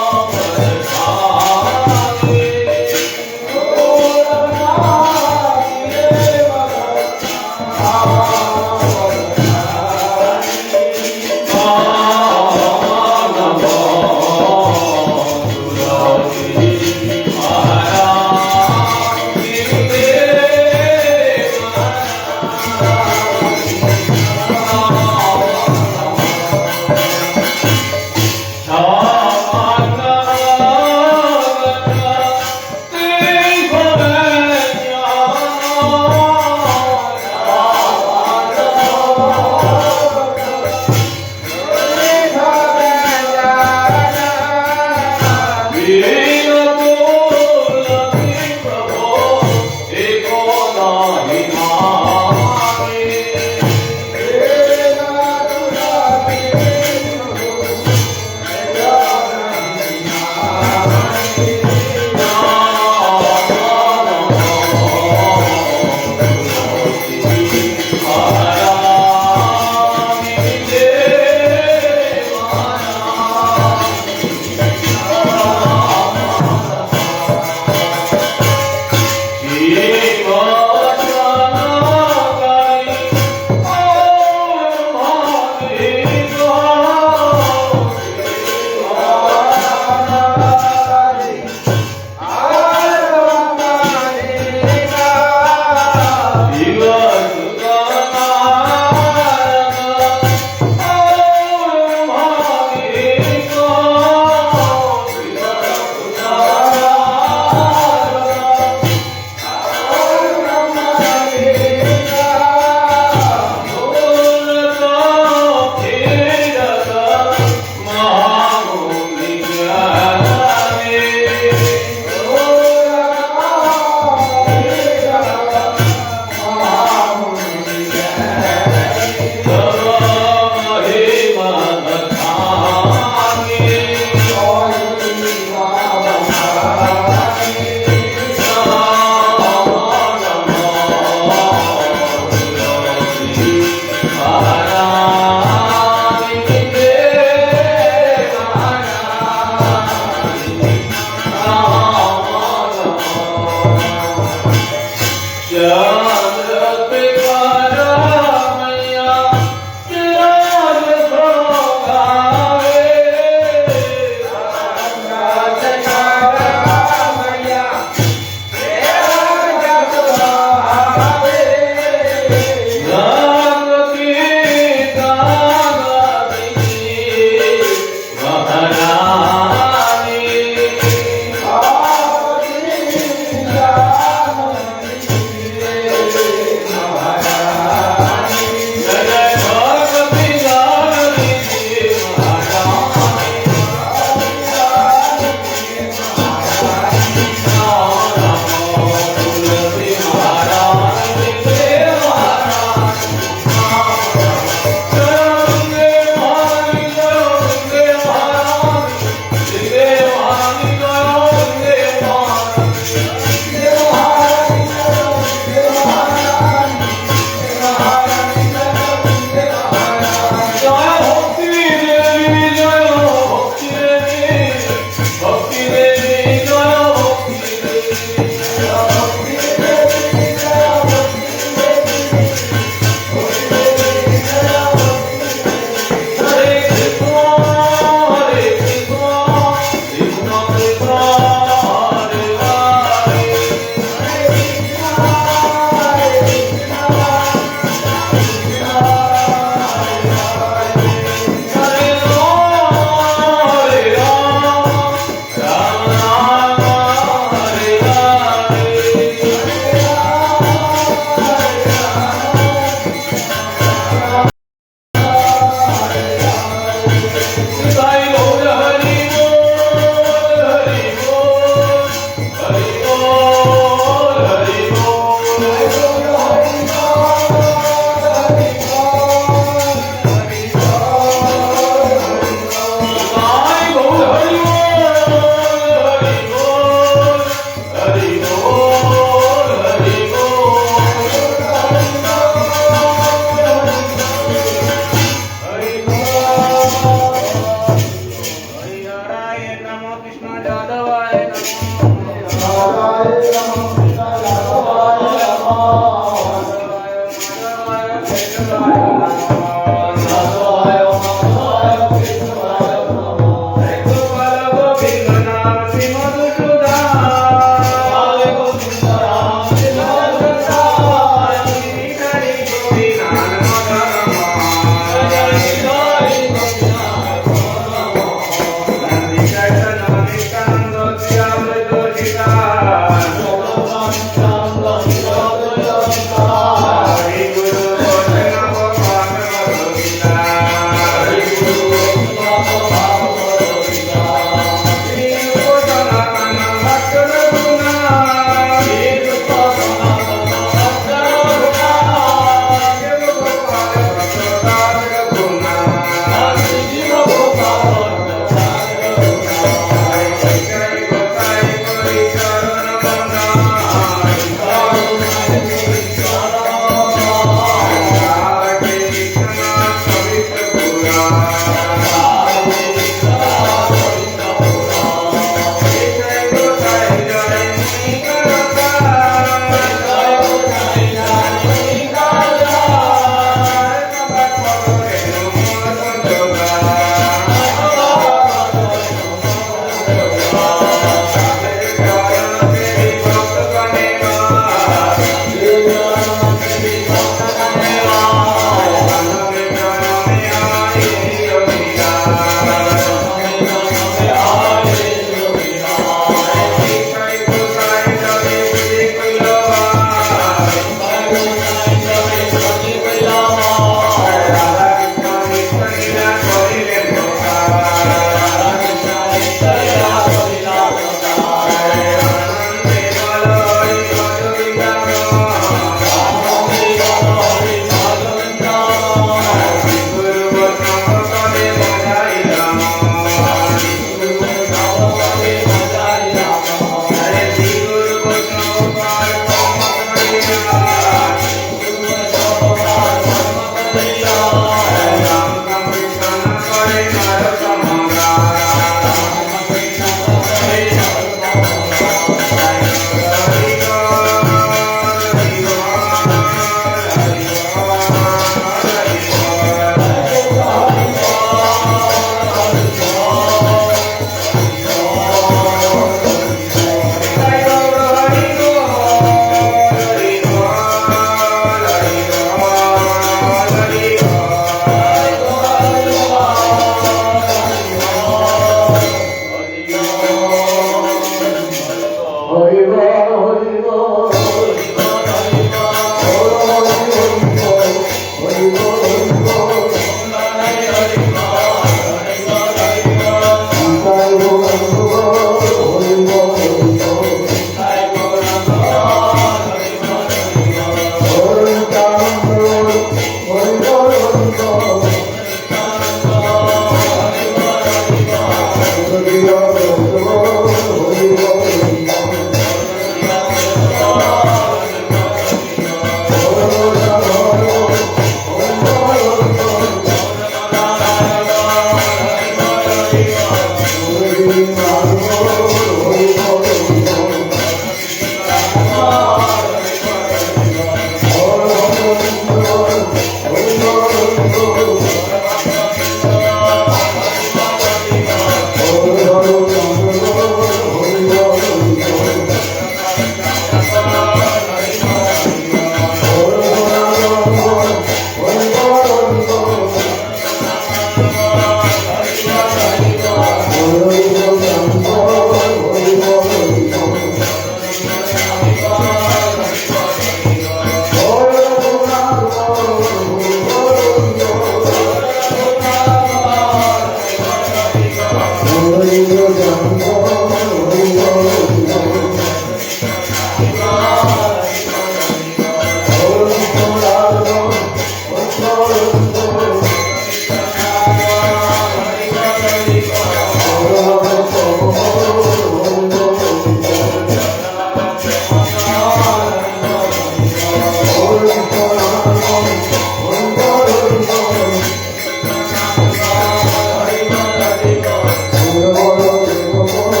Oh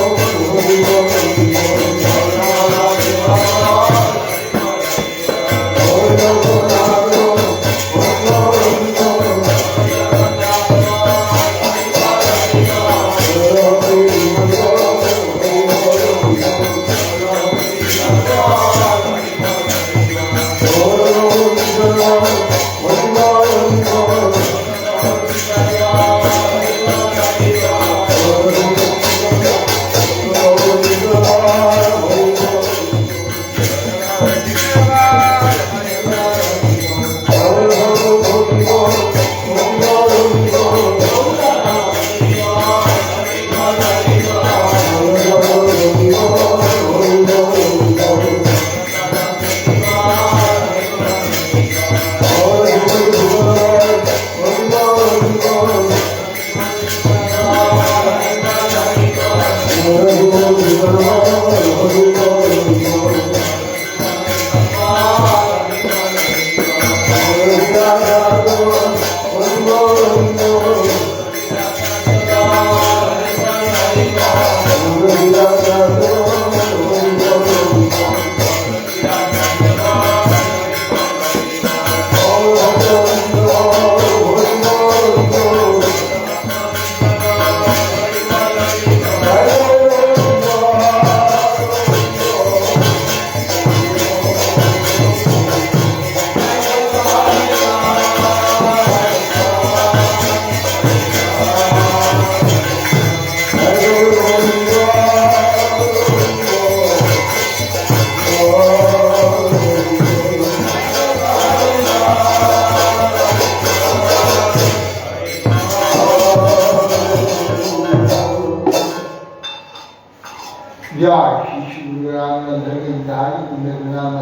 জয় শ্রী শ্রী গুরু রামচন্দ্র বিদ্যায় গুরুনাম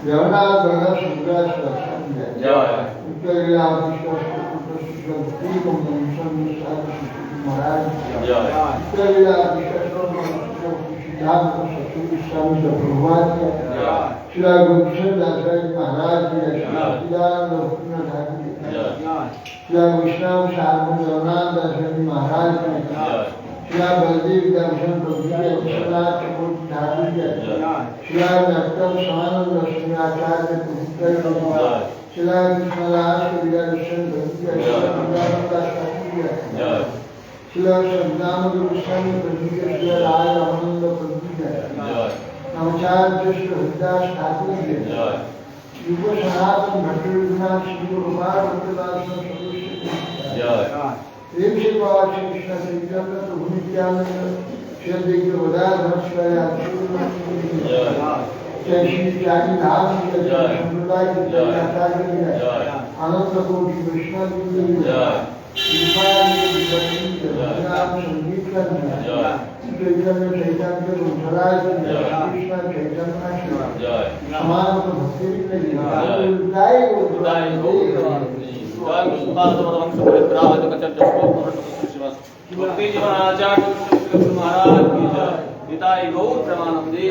জগন্নাথ গঙ্গা সুন্দর জয় উত্তর রামকৃষ্ণ মহারাজ জয় উত্তর রামকৃষ্ণ सिद्धांत सतगुरु स्वामी भगवान श्री गुरुकृष्ण दास महाराज श्री विष्णु साधु जगन्नाथ दास महाराज श्री बलदेव दर्शन प्रभु विश्वनाथ ठाकुर श्री नक्तम स्वानंद लक्ष्मी आचार्य श्री कृष्णदास दर्शन श्री सदानंद गोस्वामी प्रभु श्री राय आनंद प्रभु नमस्कार कृष्ण हरिदास ठाकुर युग सनातन भट्ट रघुनाथ श्री गोपाल भक्तदास प्रेम से बाबा श्री कृष्ण चैतन्य प्रभु नित्यानंद श्री देवी वदार नमस्कार जय श्री त्यागी धाम संप्रदाय आनंद कोटि वैष्णव संगीत चैतन्य चैतन्य गुरुराज कृष्ण चैतन्य समान भक्ति महाराज की जय पिताई गौर प्रेमानंदी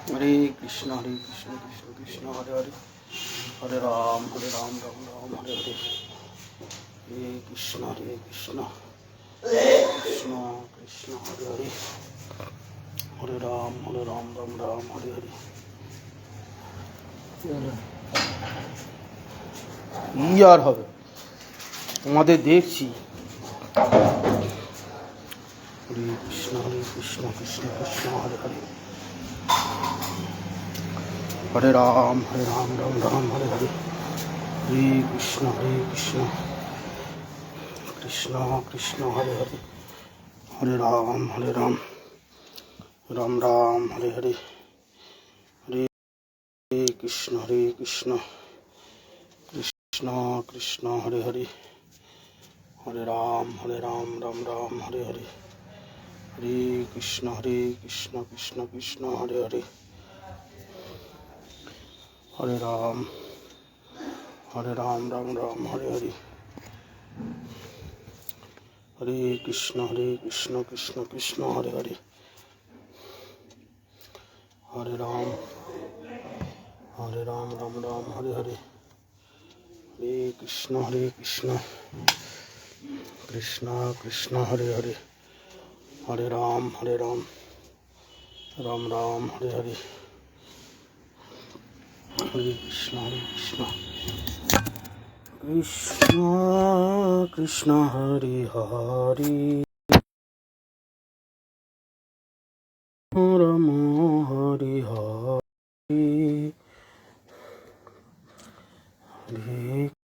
हरे कृष्ण कृष्ण कृष्ण हरे हरे हरे राम राम राम हरे हरे हरे कृष्ण कृष्ण कृष्ण हरे हरे हरे राम राम राम हरे हरे কি আর হবে তোমাদের দেখছি হরে কৃষ্ণ কৃষ্ণ কৃষ্ণ হরে হরে हरे राम राम राम हरे हरे हरे कृष्ण कृष्ण कृष्ण हरे हरे हरे राम राम राम हरे हरे हरे कृष्ण कृष्ण कृष्ण हरे हरे हरे राम राम राम हरे हरे हरे कृष्ण कृष्ण कृष्ण हरे हरे हरे राम राम राम हरे हरे हरे कृष्ण कृष्ण कृष्ण हरे हरे हरे राम राम राम हरे हरे हरे कृष्ण कृष्ण कृष्ण हरे हरे हरे राम রাম রাম হরে হরে, হরে কৃষ্ণ কৃষ্ণ কৃষ্ণ হরে হরে।